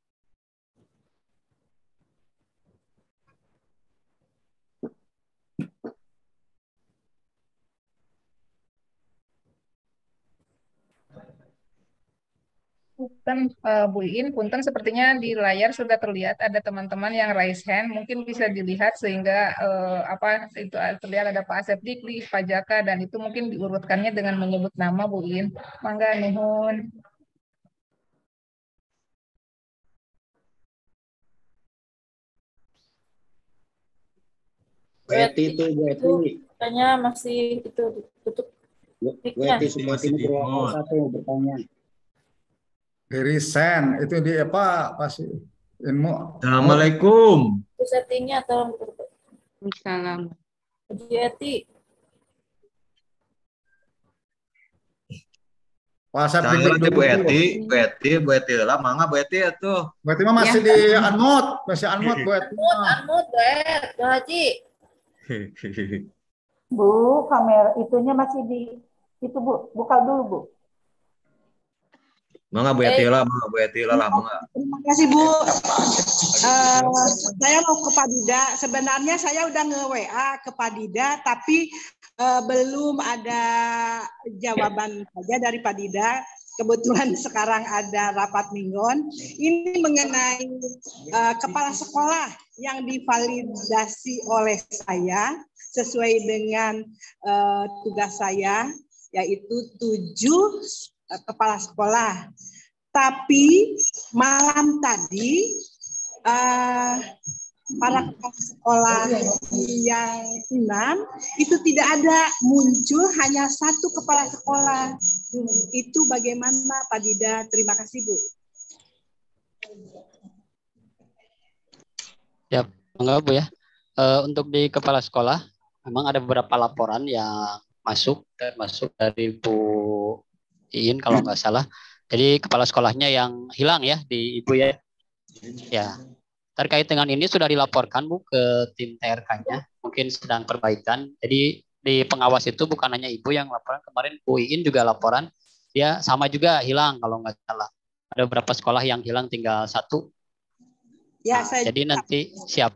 Punten, Bu In, punten sepertinya di layar sudah terlihat ada teman-teman yang raise hand, mungkin bisa dilihat sehingga itu terlihat ada Pak Asep Dikli, Pak Jaka, dan itu mungkin diurutkannya dengan menyebut nama Bu In. Mangga nuhun. Bu Eti itu, Bu Eti. Katanya masih itu tutup. Bu Eti semua ini satu bertanya. Risen itu di apa pasti ilmu. Assalamualaikum. Itu settingnya tolong. Assalamualaikum. Bu Eti. Pasar Saya Bu Eti lah, mangga Bu Eti itu. Bu Eti mah masih di unmute, masih unmute Bu Eti. Unmute, Bu Haji. Bu, kamera itunya masih di itu Bu, buka dulu Bu. Mangga Bu Eti lah, mangga. Terima kasih Bu. Saya mau ke Pak Dida. Sebenarnya saya udah nge-WA ke Pak Dida, tapi belum ada jawaban saja dari Pak Dida. Kebetulan sekarang ada rapat mingguan. Ini mengenai kepala sekolah yang divalidasi oleh saya sesuai dengan tugas saya, yaitu 7 kepala sekolah. Tapi malam tadi para kepala sekolah yang 6 itu tidak ada, muncul hanya 1 kepala sekolah. Itu bagaimana Pak Dida? Terima kasih Bu. Ya, enggak Bu ya. Untuk di kepala sekolah memang ada beberapa laporan yang masuk dari Bu Iin kalau nggak salah. Jadi kepala sekolahnya yang hilang ya di Ibu ya. Ya. Terkait dengan ini sudah dilaporkan Bu ke tim TRK-nya, mungkin sedang perbaikan. Jadi di pengawas itu bukan hanya Ibu yang laporan, kemarin Bu Iin juga laporan, dia sama juga hilang kalau nggak salah. Ada beberapa sekolah yang hilang tinggal 1. Ya, jadi nanti siap.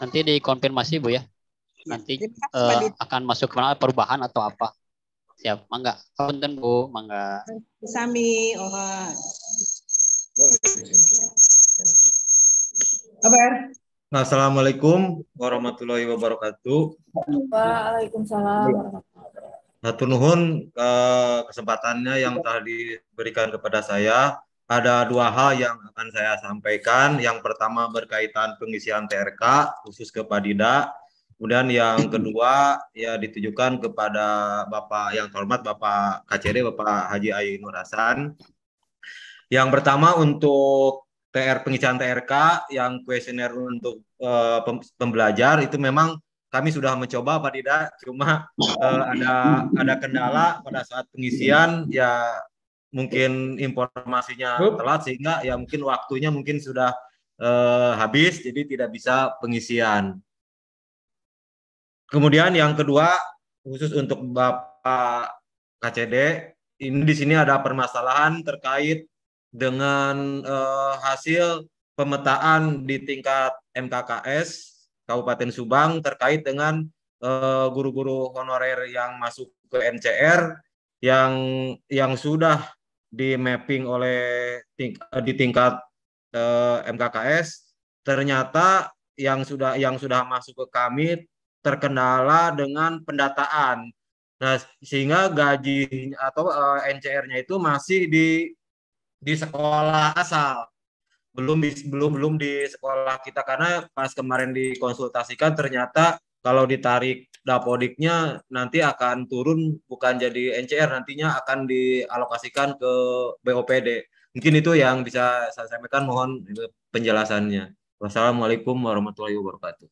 Nanti dikonfirmasi Bu ya. Nanti akan masuk ke mana perubahan atau apa. Siap, mangga. Punten Bu, mangga. Sami, Kabar. Assalamualaikum warahmatullahi wabarakatuh. Waalaikumsalam warahmatullahi wabarakatuh. Hatur nuhun kesempatannya yang telah diberikan kepada saya. Ada 2 hal yang akan saya sampaikan. Yang pertama berkaitan pengisian TRK khusus ke Pak Dida. Kemudian yang kedua ya ditujukan kepada Bapak yang terhormat Bapak KCD, Bapak Haji Ayi Nur Hasan. Yang pertama untuk pengisian TRK yang kuesioner untuk pembelajar itu memang kami sudah mencoba Pak Dida, cuma ada kendala pada saat pengisian, ya mungkin informasinya telat sehingga ya mungkin waktunya mungkin sudah habis, jadi tidak bisa pengisian. Kemudian yang kedua khusus untuk Bapak KCD, ini di sini ada permasalahan terkait dengan hasil pemetaan di tingkat MKKS Kabupaten Subang terkait dengan guru-guru honorer yang masuk ke NCR yang sudah di mapping oleh di tingkat MKKS, ternyata yang sudah masuk ke kami terkendala dengan pendataan. Nah, sehingga gaji atau NCR-nya itu masih di sekolah asal, belum di sekolah kita, karena pas kemarin dikonsultasikan ternyata kalau ditarik dapodiknya nanti akan turun, bukan jadi NCR, nantinya akan dialokasikan ke BOPD. Mungkin itu yang bisa saya sampaikan, mohon penjelasannya. Wassalamualaikum warahmatullahi wabarakatuh.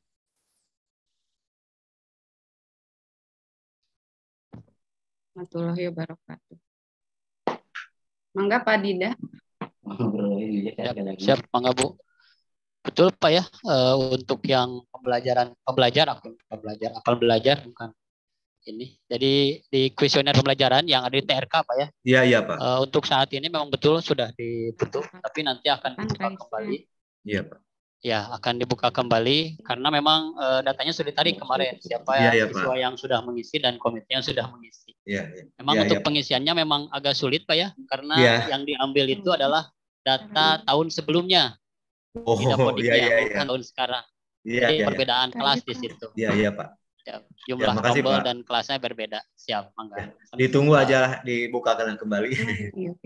Warahmatullahi wabarakatuh. Mangga Pak Dida. Siap, mangga Bu. Betul Pak ya, untuk yang pembelajar apel belajar bukan ini. Jadi di kuesioner pembelajaran yang ada di TRK Pak ya. Iya, iya Pak. Untuk saat ini memang betul sudah ditutup, tapi nanti akan dibuka kembali. Iya Pak. Ya, akan dibuka kembali karena memang datanya sudah ditarik kemarin siapa siswa yang sudah mengisi dan komite yang sudah mengisi. Iya, Memang untuk pengisiannya memang agak sulit Pak ya, karena yang diambil itu adalah data tahun sebelumnya. Tidak kodiknya, bukan tahun sekarang. Jadi perbedaan kelas di situ. Iya Pak. Jumlah makasih, tombol Pak. dan kelasnya berbeda. Siap, mangga. Ditunggu aja dibukakan kembali.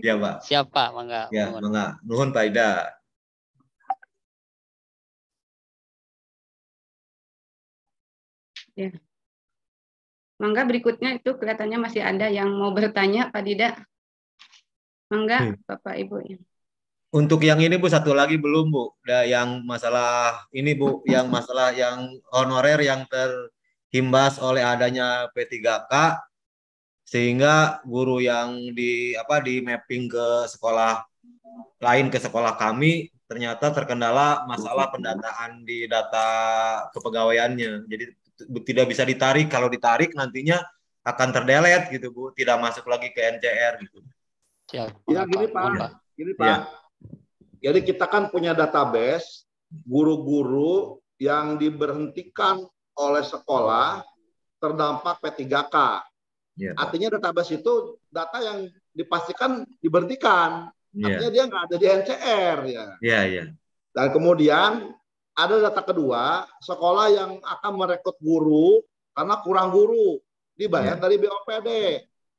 Iya Pak. Siap Pak, mangga. Ya, mangga. Nuhun Pak Ida. Ya. Mangga berikutnya itu kelihatannya masih ada yang mau bertanya Pak Dida. Mangga Bapak Ibu. Untuk yang ini Bu, satu lagi belum Bu. Yang masalah ini Bu, yang masalah yang honorer yang terhimbas oleh adanya P3K sehingga guru yang di mapping ke sekolah lain ke sekolah kami ternyata terkendala masalah pendataan di data kepegawaiannya. Jadi tidak bisa ditarik. Kalau ditarik nantinya akan terdelet gitu Bu, tidak masuk lagi ke NCR gitu. Siap. Ya gini Pak, Jadi kita kan punya database guru-guru yang diberhentikan oleh sekolah terdampak P3K. Artinya database itu data yang dipastikan diberhentikan. Artinya dia nggak ada di NCR ya. Dan kemudian ada data kedua, sekolah yang akan merekrut guru karena kurang guru dibayar dari BOPD.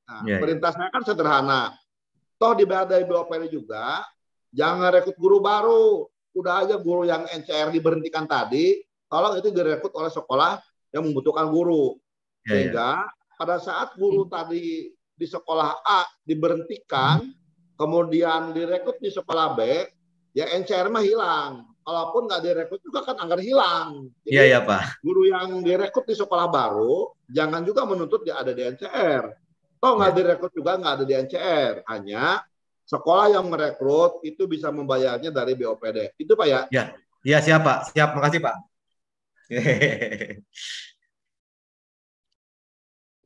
Nah, perintah saya kan sederhana. Toh dibayar dari BOPD juga, jangan rekrut guru baru. Udah aja guru yang NCR diberhentikan tadi, tolong itu direkrut oleh sekolah yang membutuhkan guru. Sehingga pada saat guru tadi di sekolah A diberhentikan, kemudian direkrut di sekolah B, ya NCR mah hilang. Kalaupun nggak direkrut juga kan anggaran hilang. Iya Pak. Guru yang direkrut di sekolah baru, jangan juga menuntut dia ada di NCR. Toh nggak direkrut juga nggak ada di NCR. Hanya sekolah yang merekrut itu bisa membayarnya dari BOPD. Itu Pak ya? Iya siap Pak. Siap, makasih Pak.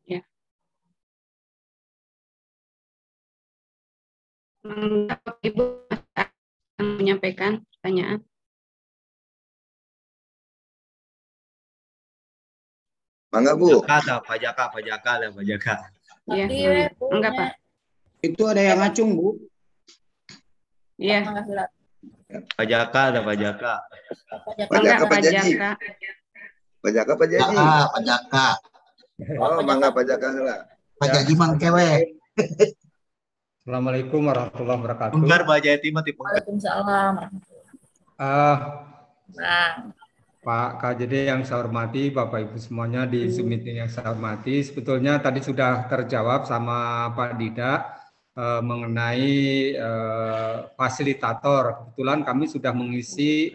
Ya. Ibu akan menyampaikan pertanyaan. Mangga Bu. Pak Jaka. Iya, enggak Pak. Itu ada yang ngacung Bu. Iya. Pak Jaka. Pak Jaka Pak Jaji. Pak Jaka Pak Jaji. Pak Jaka. Oh, mangga Pak Jaka heula. Pak Jaji mangkewe. Assalamualaikum warahmatullahi wabarakatuh. Bentar Pak Jati mati. Waalaikumsalam. Pak KJD yang saya hormati, Bapak Ibu semuanya di Zoom meeting yang saya hormati, sebetulnya tadi sudah terjawab sama Pak Dida mengenai fasilitator. Kebetulan kami sudah mengisi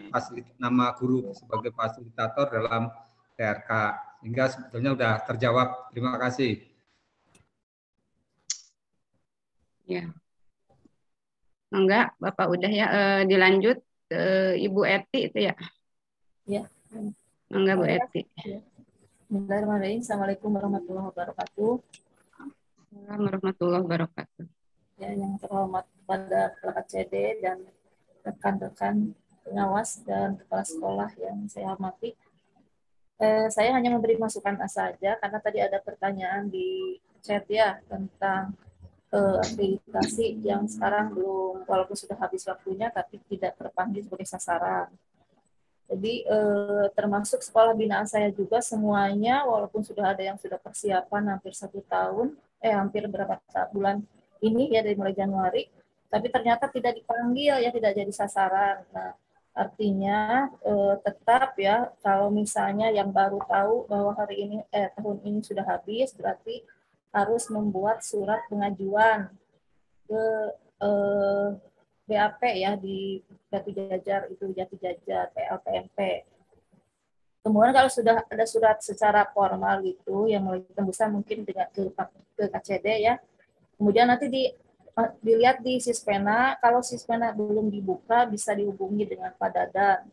nama guru sebagai fasilitator dalam TRK, sehingga sebetulnya sudah terjawab. Terima kasih. Ya. Enggak, Bapak udah ya. Dilanjut ke Ibu Eti itu ya. Ya. Enggak Bu Eti. Bismillahirrahmanirrahim. Assalamualaikum warahmatullahi wabarakatuh. Assalamualaikum warahmatullahi wabarakatuh. Ya, yang terhormat pada Kepala CD dan rekan-rekan pengawas dan kepala sekolah yang saya hormati. Saya hanya memberi masukan saja karena tadi ada pertanyaan di chat ya tentang akreditasi yang sekarang belum, walaupun sudah habis waktunya tapi tidak terpanggil sebagai sasaran. Jadi termasuk sekolah binaan saya juga semuanya, walaupun sudah ada yang sudah persiapan hampir 1 tahun, hampir berapa bulan ini ya dari mulai Januari, tapi ternyata tidak dipanggil ya, tidak jadi sasaran. Nah, artinya tetap ya kalau misalnya yang baru tahu bahwa hari ini tahun ini sudah habis, berarti harus membuat surat pengajuan ke BAP ya di Jati Jajar itu Jati Jajar PLTMP. Kemudian kalau sudah ada surat secara formal gitu yang mulai tembusan mungkin dengan ke KCD ya. Kemudian nanti dilihat di Sispena, kalau Sispena belum dibuka bisa dihubungi dengan Pak Dadan.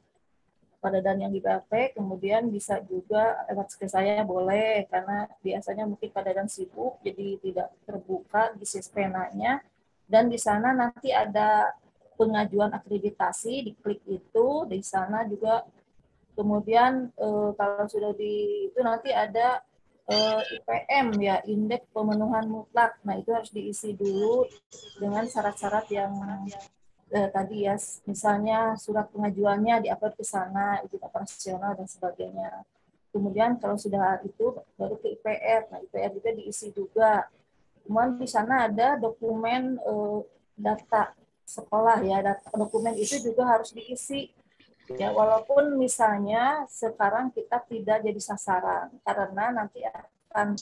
Pak Dadan yang di PLP, kemudian bisa juga lewat ke saya boleh, karena biasanya mungkin Pak Dadan sibuk, jadi tidak terbuka di penanya. Dan di sana nanti ada pengajuan akreditasi, diklik itu, di sana juga kemudian kalau sudah itu nanti ada IPM ya, indeks pemenuhan mutlak. Nah, itu harus diisi dulu dengan syarat-syarat yang tadi ya, misalnya surat pengajuannya diupload ke sana, izin operasional dan sebagainya. Kemudian kalau sudah itu baru ke IPR. Nah, IPR juga diisi juga. Kemudian di sana ada dokumen data sekolah ya, dokumen itu juga harus diisi. Ya, walaupun misalnya sekarang kita tidak jadi sasaran karena nanti akan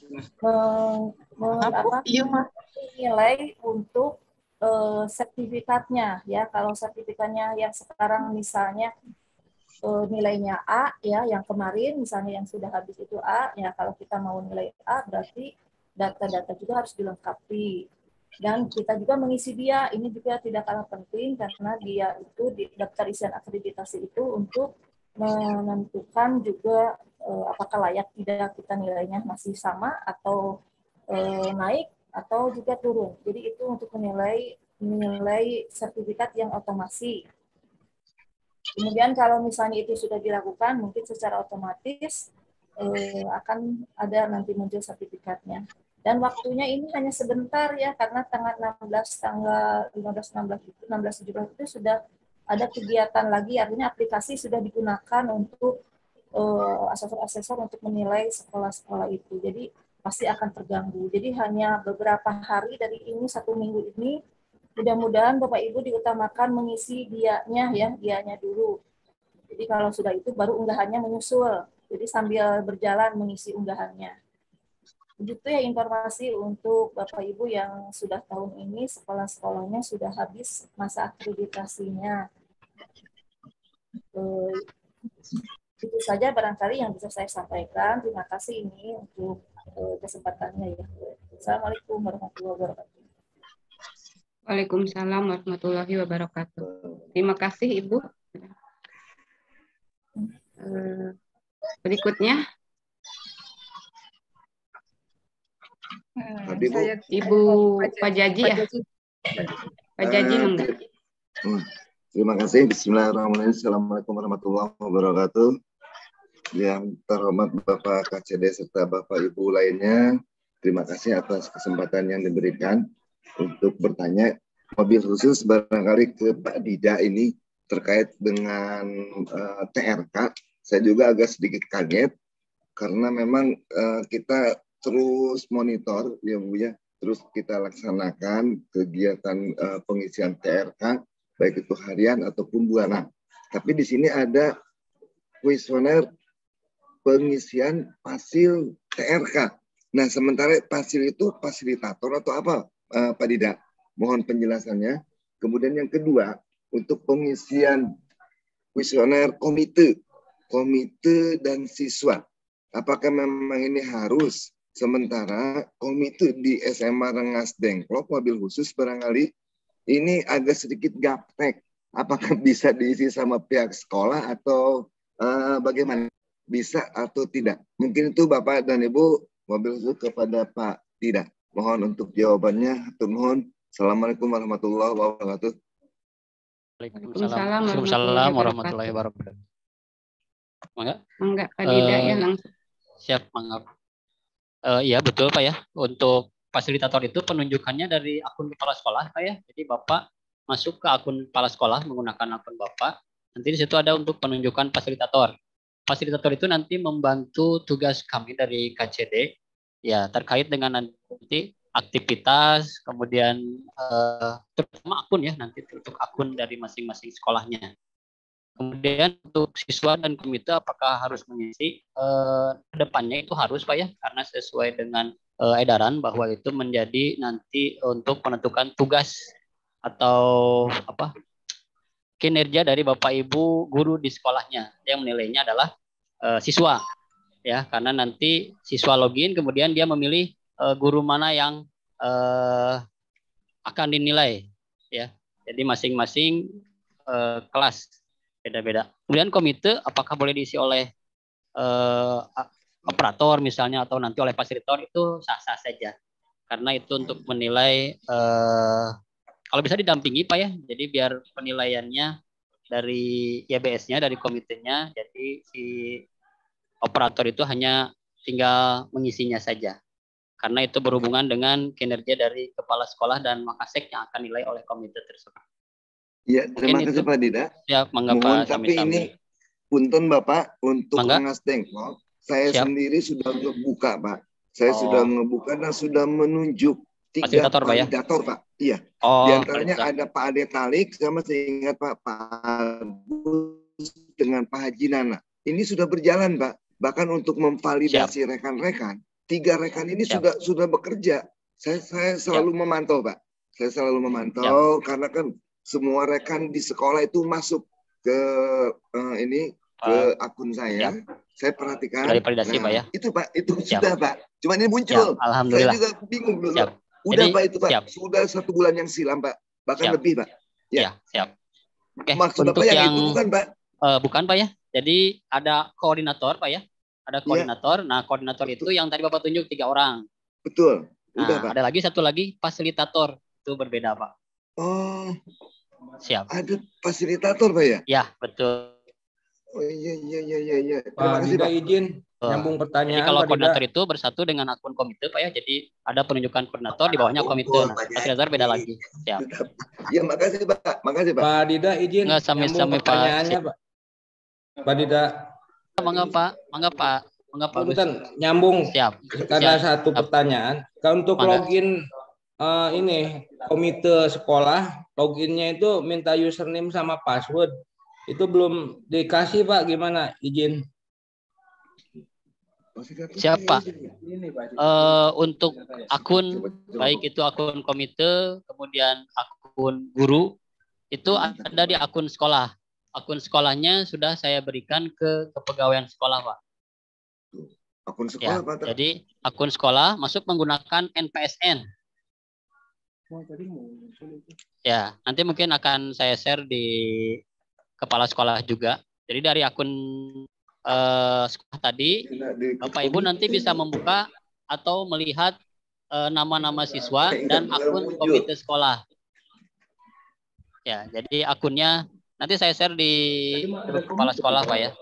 menilai untuk sertifikatnya ya. Kalau sertifikatnya yang sekarang misalnya nilainya A ya, yang kemarin misalnya yang sudah habis itu A ya, kalau kita mau nilai A berarti data-data juga harus dilengkapi. Dan kita juga mengisi dia, ini juga tidak kalah penting karena dia itu di daftar isian akreditasi itu untuk menentukan juga apakah layak tidak kita nilainya masih sama atau naik atau juga turun. Jadi itu untuk menilai sertifikat yang otomasi. Kemudian kalau misalnya itu sudah dilakukan, mungkin secara otomatis akan ada nanti muncul sertifikatnya. Dan waktunya ini hanya sebentar ya, karena tanggal 15, 16 itu sudah ada kegiatan lagi, artinya aplikasi sudah digunakan untuk asesor-asesor untuk menilai sekolah-sekolah itu. Jadi pasti akan terganggu. Jadi hanya beberapa hari dari ini, 1 minggu ini, mudah-mudahan Bapak Ibu diutamakan mengisi dianya dulu. Jadi kalau sudah itu baru unggahannya menyusul. Jadi sambil berjalan mengisi unggahannya. Begitu ya informasi untuk Bapak Ibu yang sudah tahun ini sekolah-sekolahnya sudah habis masa akreditasinya. Itu saja barangkali yang bisa saya sampaikan. Terima kasih ini untuk kesempatannya ya. Assalamualaikum warahmatullahi wabarakatuh. Waalaikumsalam warahmatullahi wabarakatuh. Terima kasih Ibu. Berikutnya Ibu Pak Jaji ya. Pak Jaji enggak. Terima kasih. Bismillahirrahmanirrahim. Assalamualaikum warahmatullahi wabarakatuh. Yang terhormat Bapak KCD serta Bapak Ibu lainnya, terima kasih atas kesempatan yang diberikan untuk bertanya. Mobil khusus barangkali ke Pak Dida ini terkait dengan TRK. Saya juga agak sedikit kaget karena memang kita terus monitor ya Bu ya, terus kita laksanakan kegiatan pengisian TRK baik itu harian ataupun bulanan. Tapi di sini ada kuesioner pengisian pasil TRK. Nah, sementara pasil itu fasilitator atau apa Pak Dida? Mohon penjelasannya. Kemudian yang kedua, untuk pengisian kuesioner komite dan siswa. Apakah memang ini harus? Sementara komite di SMA Rengas Dengklok mobil khusus barangkali ini agak sedikit gaptek. Apakah bisa diisi sama pihak sekolah atau bagaimana? Bisa atau tidak? Mungkin itu Bapak dan Ibu mobil khusus kepada Pak Dida. Mohon untuk jawabannya. Mohon. Assalamualaikum warahmatullahi wabarakatuh. Waalaikumsalam warahmatullahi wabarakatuh. Enggak, Pak Dida ya langsung. Siap, mangga. Iya betul Pak ya. Untuk fasilitator itu penunjukannya dari akun kepala sekolah Pak ya. Jadi Bapak masuk ke akun kepala sekolah menggunakan akun Bapak. Nanti di situ ada untuk penunjukan fasilitator. Fasilitator itu nanti membantu tugas kami dari KCD ya terkait dengan nanti aktivitas, kemudian terutama akun ya nanti untuk akun dari masing-masing sekolahnya. Kemudian untuk siswa dan komite apakah harus mengisi? Kedepannya itu harus Pak ya, karena sesuai dengan edaran bahwa itu menjadi nanti untuk menentukan tugas atau apa kinerja dari Bapak Ibu guru di sekolahnya. Yang menilainya adalah siswa ya, karena nanti siswa login kemudian dia memilih guru mana yang akan dinilai ya. Jadi masing-masing kelas Beda-beda. Kemudian komite apakah boleh diisi oleh operator misalnya atau nanti oleh fasilitator, itu sah-sah saja. Karena itu untuk menilai kalau bisa didampingi Pak ya. Jadi biar penilaiannya dari YBS-nya, dari komitenya, jadi si operator itu hanya tinggal mengisinya saja. Karena itu berhubungan dengan kinerja dari kepala sekolah dan Makasek yang akan nilai oleh komite tersebut. Ya, terima kasih Pak Dida. Ya, mangga Mohon, Pak. tapi ini punten Bapak untuk Angas Tengkol, saya Siap. sendiri sudah ngebuka Pak. Saya sudah ngebuka dan sudah menunjuk 3 Fasilitator, Pak, ya? validator Pak. Iya. Oh, Di antaranya fasilitator. ada Pak Ade Talik, sama saya ingat Pak Agus dengan Pak Haji Nana. Ini sudah berjalan Pak. Bahkan untuk memvalidasi rekan-rekan, 3 rekan ini sudah bekerja. Saya selalu memantau Pak. Saya selalu memantau karena kan semua rekan di sekolah itu masuk ke ke akun saya. Saya perhatikan. Sudah divalidasi, Pak, ya? Itu Pak, itu sudah Pak. Cuma ini muncul. Alhamdulillah. Saya juga bingung dulu. Siap. Udah Jadi, Pak itu Pak. Sudah 1 bulan yang silam Pak. Bahkan lebih Pak. Ya, siap. Oke, Maksud untuk Bapak yang yang itu bukan Pak? Bukan Pak ya. Jadi ada koordinator Pak ya. Ada koordinator. Nah, koordinator itu yang tadi Bapak tunjuk 3 orang. Betul. Nah, Udah Pak. ada lagi satu lagi fasilitator. Itu berbeda Pak. Oh. Siap. Ada fasilitator Pak ya? Ya, betul. Oh iya. Terima Pak kasih Dida Pak. izin nyambung Jadi pertanyaan kalau Pak Dida. koordinator itu bersatu dengan akun komite Pak ya. Jadi ada penunjukan koordinator di bawahnya komite. Nah, fasilitator beda lagi. Siap. Ya, makasih Pak. Makasih Pak. Pak Dida izin Enggak nyambung sampai pertanyaannya Pak. Pak. Pak Dida. Mangga Pak. Mangga Pak. Mangga Pak. Bukan nyambung. Siap. Karena Siap. satu pertanyaan. Kalau untuk Mangga. login ini komite sekolah, loginnya itu minta username sama password. Itu belum dikasih Pak, gimana? Izin. Siapa? Untuk akun, baik itu akun komite, kemudian akun guru, itu ada di akun sekolah. Akun sekolahnya sudah saya berikan ke kepegawaian sekolah, Pak. Akun sekolah Ya, Pak. jadi akun sekolah masuk menggunakan NPSN. Ya, nanti mungkin akan saya share di kepala sekolah juga. Jadi dari akun sekolah tadi, Bapak Ibu nanti bisa membuka atau melihat nama-nama siswa dan akun komite sekolah. Ya, jadi akunnya nanti saya share di kepala sekolah Pak ya.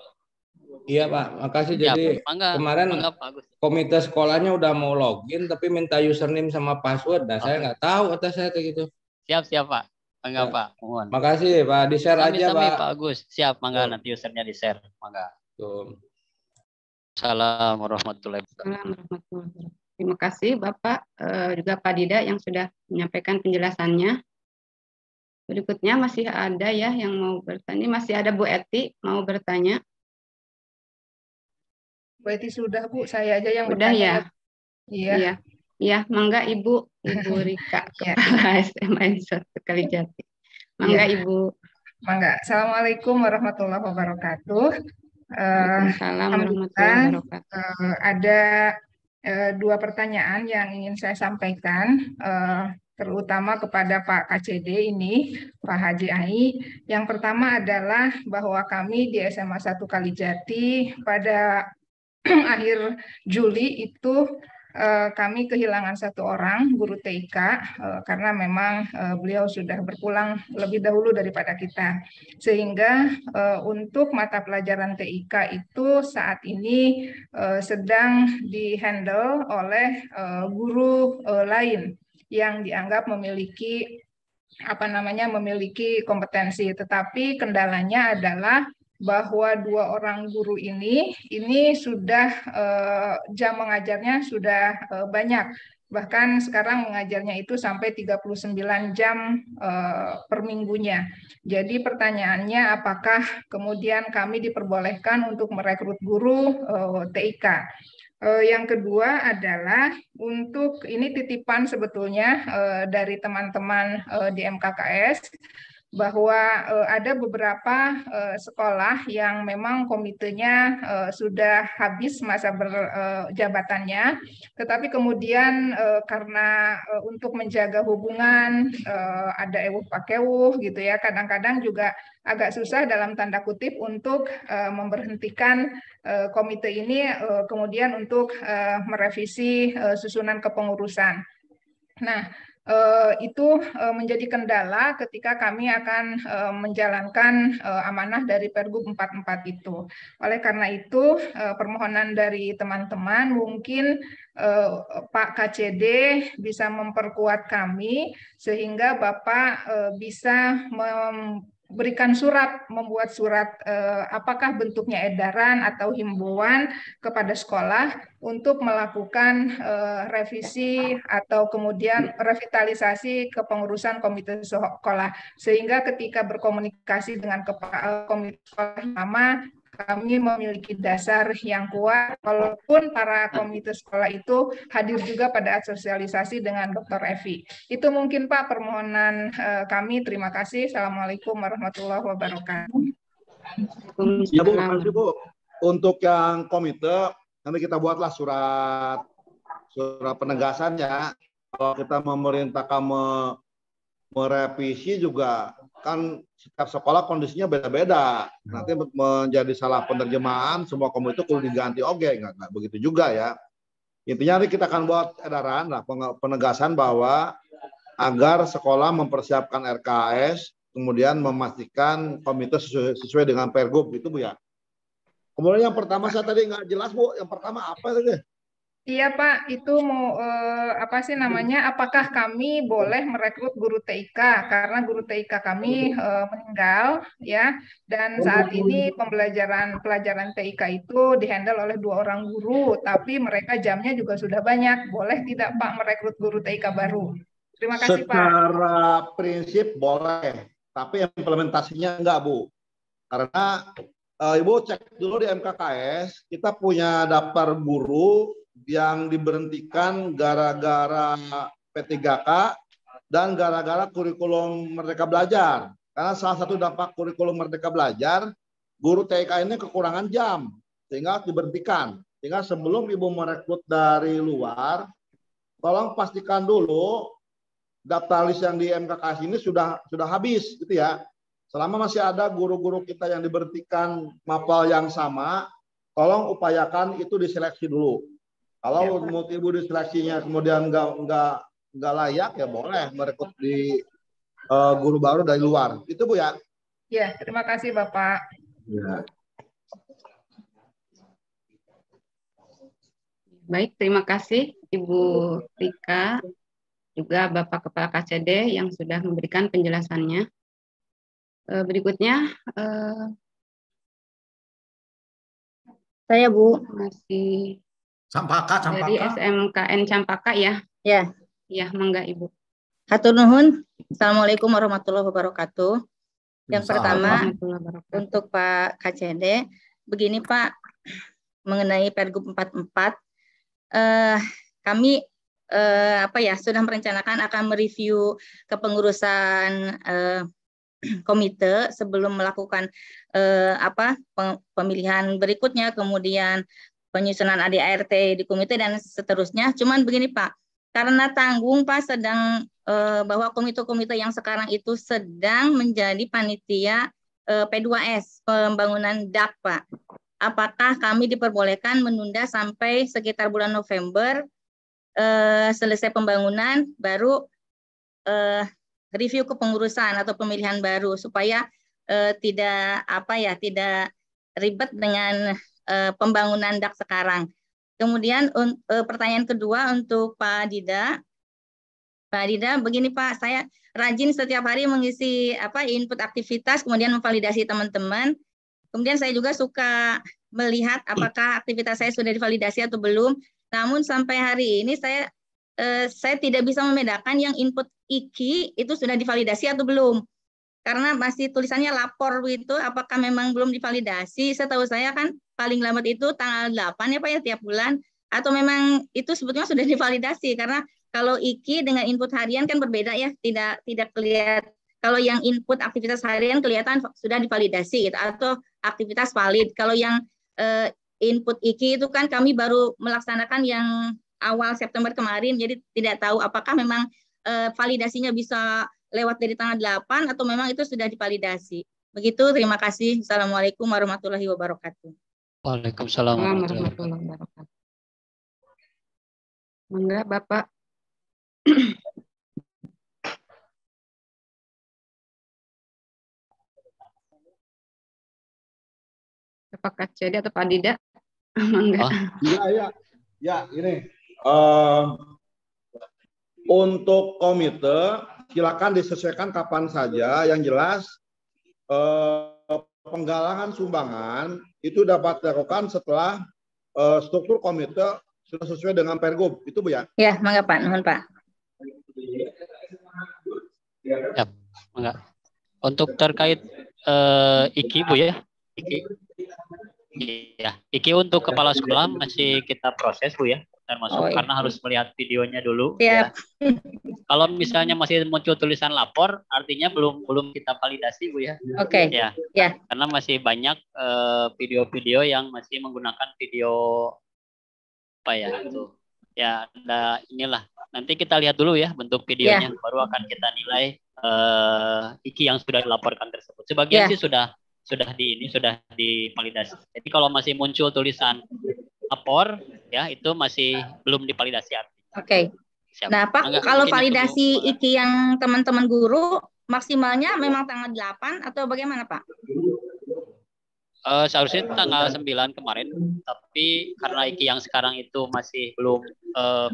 Iya Pak, makasih. Ya, Jadi mangga, kemarin mangga, Pak Agus. komite sekolahnya udah mau login tapi minta username sama password. Nah, saya nggak tahu atas saya kayak gitu. Siap Pak. Mangga Ya. Pak, mohon. Makasih Pak, di-share aja Sami-sami Pak. Pak Agus. Siap, mangga nanti usernya di-share. Mangga. Tuh. Assalamualaikum warahmatullahi wabarakatuh. Assalamualaikum warahmatullahi wabarakatuh. Terima kasih Bapak juga Pak Dida yang sudah menyampaikan penjelasannya. Berikutnya masih ada ya yang mau bertanya. Masih ada Bu Eti mau bertanya. Berarti sudah Bu, saya aja yang Udah ya? bertanya. Iya. Iya, mangga Ibu Rika, Kepala SMA 1 Kalijati. Mangga Iya. Ibu. Mangga. Assalamualaikum warahmatullahi wabarakatuh. Waalaikumsalam warahmatullahi wabarakatuh. Ada 2 pertanyaan yang ingin saya sampaikan, terutama kepada Pak KCD ini, Pak Haji Ai. Yang pertama adalah bahwa kami di SMA 1 Kalijati pada akhir Juli itu kami kehilangan 1 orang guru TIK karena memang beliau sudah berpulang lebih dahulu daripada kita. Sehingga untuk mata pelajaran TIK itu saat ini sedang dihandle oleh guru lain yang dianggap memiliki memiliki kompetensi, tetapi kendalanya adalah bahwa 2 orang guru ini sudah jam mengajarnya sudah banyak. Bahkan sekarang mengajarnya itu sampai 39 jam per minggunya. Jadi pertanyaannya apakah kemudian kami diperbolehkan untuk merekrut guru TIK? Yang kedua adalah untuk ini titipan sebetulnya dari teman-teman di MKKS. bahwa ada beberapa sekolah yang memang komitenya sudah habis masa jabatannya, tetapi kemudian karena untuk menjaga hubungan ada ewuh pakewuh gitu ya, kadang-kadang juga agak susah dalam tanda kutip untuk memberhentikan komite ini kemudian untuk merevisi susunan kepengurusan. Nah, itu menjadi kendala ketika kami akan menjalankan amanah dari Pergub 44 itu. Oleh karena itu, permohonan dari teman-teman mungkin Pak KCD bisa memperkuat kami sehingga Bapak bisa berikan surat, membuat surat apakah bentuknya edaran atau himbauan kepada sekolah untuk melakukan revisi atau kemudian revitalisasi kepengurusan komite sekolah, sehingga ketika berkomunikasi dengan komite sekolah lama kami memiliki dasar yang kuat, walaupun para komite sekolah itu hadir juga pada sosialisasi dengan Dr. Evi. Itu mungkin Pak permohonan kami. Terima kasih. Assalamualaikum warahmatullahi wabarakatuh. Ya Bu, makasih Bu. Untuk yang komite, nanti kita buatlah surat penegasannya. Kalau kita memerintahkan merevisi juga, kan setiap sekolah kondisinya beda-beda. Nanti menjadi salah penerjemahan, semua komite kudu diganti nggak begitu juga ya. Intinya nanti kita akan buat edaran, penegasan bahwa agar sekolah mempersiapkan RKS, kemudian memastikan komite sesuai dengan Pergub itu Bu ya. Kemudian yang pertama saya tadi nggak jelas Bu, yang pertama apa tadi? Iya Pak, itu mau apa sih namanya? Apakah kami boleh merekrut guru TIK karena guru TIK kami meninggal ya, dan saat ini pelajaran TIK itu dihandle oleh 2 orang guru, tapi mereka jamnya juga sudah banyak. Boleh tidak Pak merekrut guru TIK baru? Terima kasih Pak. Secara prinsip boleh, tapi implementasinya enggak Bu. Karena Ibu cek dulu di MKKS, kita punya daftar guru yang diberhentikan gara-gara P3K dan gara-gara kurikulum Merdeka Belajar. Karena salah satu dampak kurikulum Merdeka Belajar, guru TK ini kekurangan jam, sehingga diberhentikan. Sehingga sebelum Ibu merekrut dari luar, tolong pastikan dulu daftar list yang di MKKS ini sudah habis, gitu ya. Selama masih ada guru-guru kita yang diberhentikan mapel yang sama, tolong upayakan itu diseleksi dulu. Kalau menurut Ibu diseleksinya kemudian nggak layak, ya boleh merekrut di guru baru dari luar. Itu Bu ya. Ya, terima kasih Bapak. Ya. Baik, terima kasih Ibu Rika, juga Bapak Kepala KCD yang sudah memberikan penjelasannya. Berikutnya saya Bu. Masih Campaka. dari SMKN Campaka ya. Ya. Ya, mangga Ibu. Hatur nuhun. Assalamualaikum warahmatullahi wabarakatuh. Yang pertama untuk Pak KCD, begini Pak, mengenai Pergub 44, kami sudah merencanakan akan mereview kepengurusan komite sebelum melakukan pemilihan berikutnya, kemudian penyusunan ADART di komite dan seterusnya. Cuman begini Pak, karena tanggung Pak sedang bahwa komite-komite yang sekarang itu sedang menjadi panitia P2S pembangunan DAK Pak. Apakah kami diperbolehkan menunda sampai sekitar bulan November selesai pembangunan baru review kepengurusan atau pemilihan baru supaya tidak ribet dengan pembangunan DAK sekarang. Kemudian pertanyaan kedua untuk Pak Dida. Pak Dida, begini Pak, saya rajin setiap hari mengisi input aktivitas, kemudian memvalidasi teman-teman. Kemudian saya juga suka melihat apakah aktivitas saya sudah divalidasi atau belum. Namun sampai hari ini saya tidak bisa membedakan yang input IKI itu sudah divalidasi atau belum. Karena masih tulisannya lapor itu, apakah memang belum divalidasi? Setahu saya kan paling lambat itu tanggal 8 ya Pak ya tiap bulan, atau memang itu sebetulnya sudah divalidasi, karena kalau IKI dengan input harian kan berbeda ya, tidak kalau yang input aktivitas harian kelihatan sudah divalidasi gitu, atau aktivitas valid. Kalau yang input IKI itu kan kami baru melaksanakan yang awal September kemarin, jadi tidak tahu apakah memang validasinya bisa lewat dari tanggal 8 atau memang itu sudah divalidasi. Begitu, terima kasih. Assalamualaikum warahmatullahi wabarakatuh. Waalaikumsalam warahmatullahi wabarakatuh. Mangga Bapak. Bapak KCD atau Pak Dida? Mangga. Ya, ini. Untuk komite, silakan disesuaikan kapan saja. Yang jelas, penggalangan sumbangan itu dapat dilakukan setelah struktur komite sudah sesuai dengan Pergub. Itu Bu ya? Ya, mangga Pak. Nuhun Pak. Ya, mangga. Untuk terkait IKI Bu ya? IKI. Ya, IKI untuk kepala sekolah masih kita proses Bu ya. Termasuk karena harus melihat videonya dulu. Ya. Kalau misalnya masih muncul tulisan lapor, artinya belum kita validasi Bu ya. Oke. Ya. Karena masih banyak video-video yang masih menggunakan video apa ya itu. Ya, inilah. Nanti kita lihat dulu ya bentuk videonya, baru akan kita nilai IKI yang sudah dilaporkan tersebut. Sebagian sih sudah divalidasi. Jadi kalau masih muncul tulisan lapor ya itu masih belum divalidasi artinya. Oke. Nah, Pak, kalau validasi IKI yang teman-teman guru maksimalnya memang tanggal 8 atau bagaimana, Pak? Seharusnya tanggal 9 kemarin, tapi karena IKI yang sekarang itu masih belum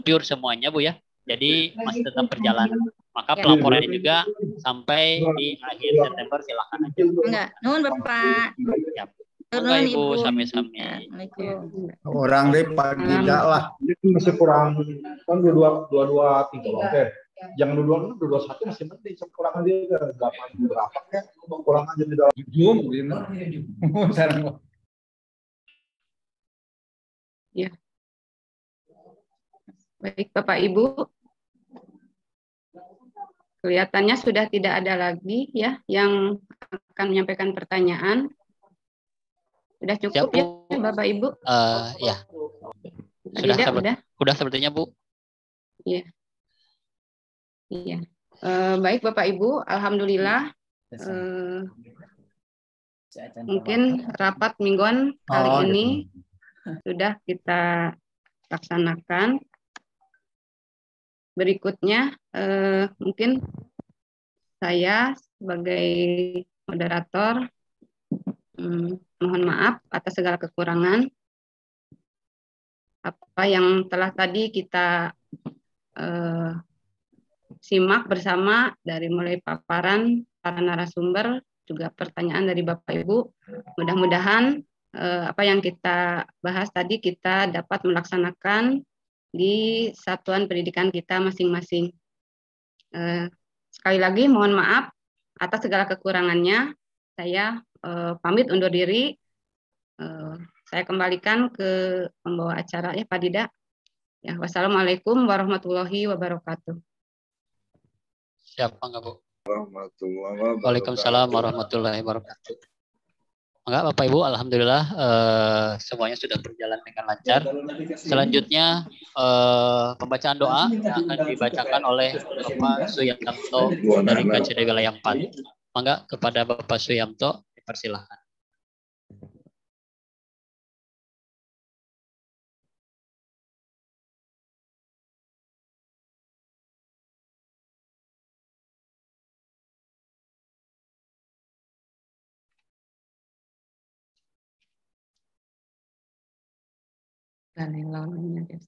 pure semuanya Bu ya. Jadi masih tetap berjalan. Maka pelaporannya juga sampai di akhir September silakan aja. Enggak, nuhun Bapak. Ya. Enggak Ibu, sami-sami. Orang deh Pak Dida lah. Itu masih kurang kan 22 3 oke. Jangan 22 1 masih penting, kekurangan dia 8 berapa kan kekurangan jadi dalam Zoom gitu. Ya. Baik Bapak Ibu. Kelihatannya sudah tidak ada lagi ya yang akan menyampaikan pertanyaan. Sudah cukup ya Bapak Ibu? Ya. Sudah sepertinya Bu. Iya. Iya. Baik Bapak Ibu, alhamdulillah. Mungkin rapat mingguan kali ini sudah kita laksanakan. Berikutnya mungkin saya sebagai moderator mohon maaf atas segala kekurangan. Apa yang telah tadi kita simak bersama dari mulai paparan para narasumber, juga pertanyaan dari Bapak Ibu. Mudah-mudahan apa yang kita bahas tadi kita dapat melaksanakan di satuan pendidikan kita masing-masing. Sekali lagi mohon maaf atas segala kekurangannya. Saya pamit undur diri. Saya kembalikan ke pembawa acara ya Pak Dida. Ya, wassalamualaikum warahmatullahi wabarakatuh. Siapa enggak Bu? Waalaikumsalam warahmatullahi wabarakatuh. Enggak Bapak Ibu, alhamdulillah semuanya sudah berjalan dengan lancar. Selanjutnya pembacaan doa akan dibacakan oleh Bapak Suyamto dari KCD Wilayah 4. Mangga kepada Bapak Suyamto dipersilahkan. Dan yang lainnya.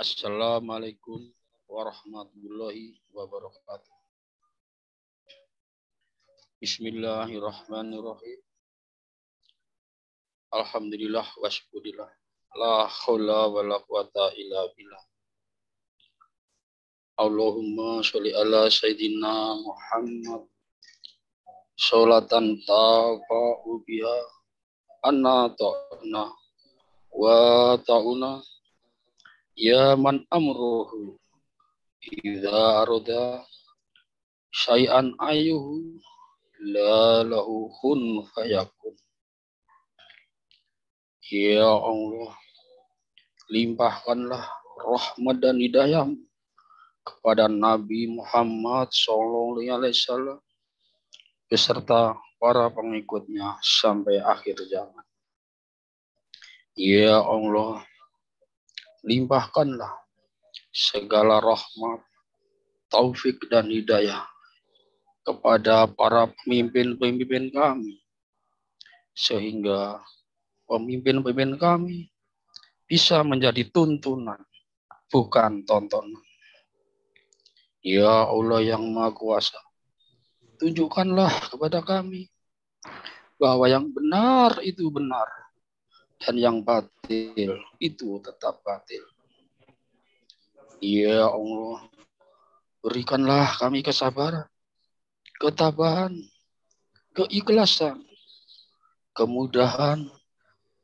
Assalamualaikum warahmatullahi wabarakatuh. Bismillahirrahmanirrahim. Alhamdulillah wa syukurillah. La haula wa la quwata illa billah. Allahumma sholli ala sayyidina Muhammad. Sholatan taqa'u biha anna ta'na wa ta'una. Ya man amruhu idza arada syai'an ayuhu la lahu kun fayakun. Ya Allah, limpahkanlah rahmat dan hidayah kepada Nabi Muhammad SAW beserta para pengikutnya sampai akhir zaman. Ya Allah, limpahkanlah segala rahmat, taufik dan hidayah kepada para pemimpin-pemimpin kami, sehingga pemimpin-pemimpin kami bisa menjadi tuntunan, bukan tontonan. Ya Allah yang Maha Kuasa, tunjukkanlah kepada kami bahwa yang benar itu benar, dan yang batil itu tetap batil. Ya Allah, berikanlah kami kesabaran, ketabahan, keikhlasan, kemudahan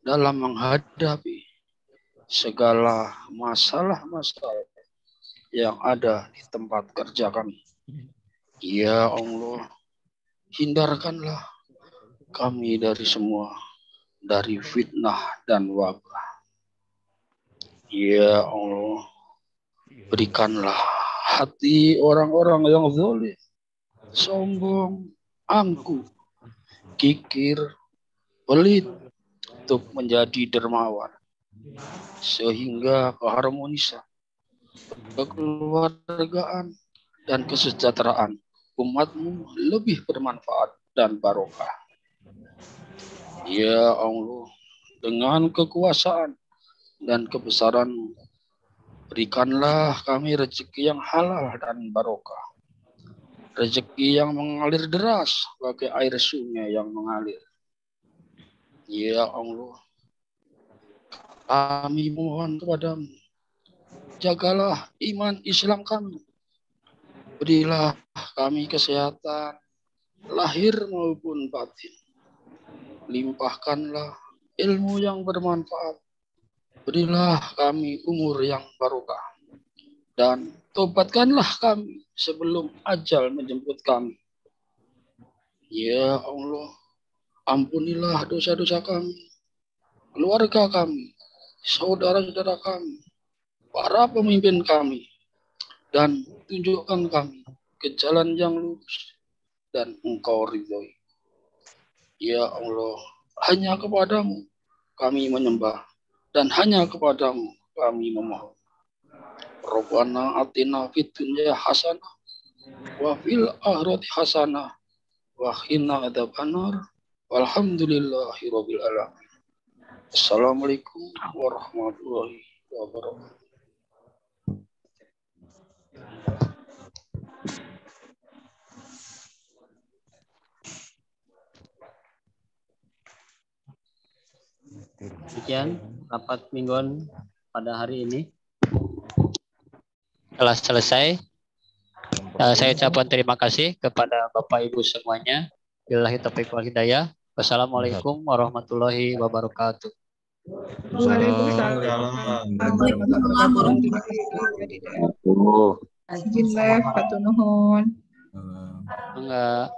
dalam menghadapi segala masalah-masalah yang ada di tempat kerja kami. Ya Allah, hindarkanlah kami dari fitnah dan wabah. Ya Allah, berikanlah hati orang-orang yang zalim, sombong, angkuh, kikir, pelit untuk menjadi dermawan, sehingga keharmonisan, kekeluargaan, dan kesejahteraan umatmu lebih bermanfaat dan barokah. Ya Allah, dengan kekuasaan dan kebesaran-Mu, berikanlah kami rezeki yang halal dan barokah. Rezeki yang mengalir deras bagai air sungai yang mengalir. Ya Allah, kami mohon kepadamu, jagalah iman Islam kami. Berilah kami kesehatan, lahir maupun batin. Limpahkanlah ilmu yang bermanfaat. Berilah kami umur yang barokah. Dan tobatkanlah kami sebelum ajal menjemput kami. Ya Allah, ampunilah dosa-dosa kami, keluarga kami, saudara-saudara kami, para pemimpin kami, dan tunjukkan kami ke jalan yang lurus dan Engkau ridhoi. Ya Allah, hanya kepadamu kami menyembah, dan hanya kepadamu kami memohon. Rabbana atina fid dunya hasanah wa fil akhirati hasanah wa qina adzabannar. Walhamdulillahirabbil alamin. Assalamualaikum warahmatullahi wabarakatuh. Sekian rapat mingguan pada hari ini telah selesai. Saya ucapkan terima kasih kepada Bapak Ibu semuanya. Billahi taufiq wal hidayah. Wassalamualaikum warahmatullahi wabarakatuh. Waalaikumsalam warahmatullahi wabarakatuh. Izin live, Pak Nuhun. Enggak.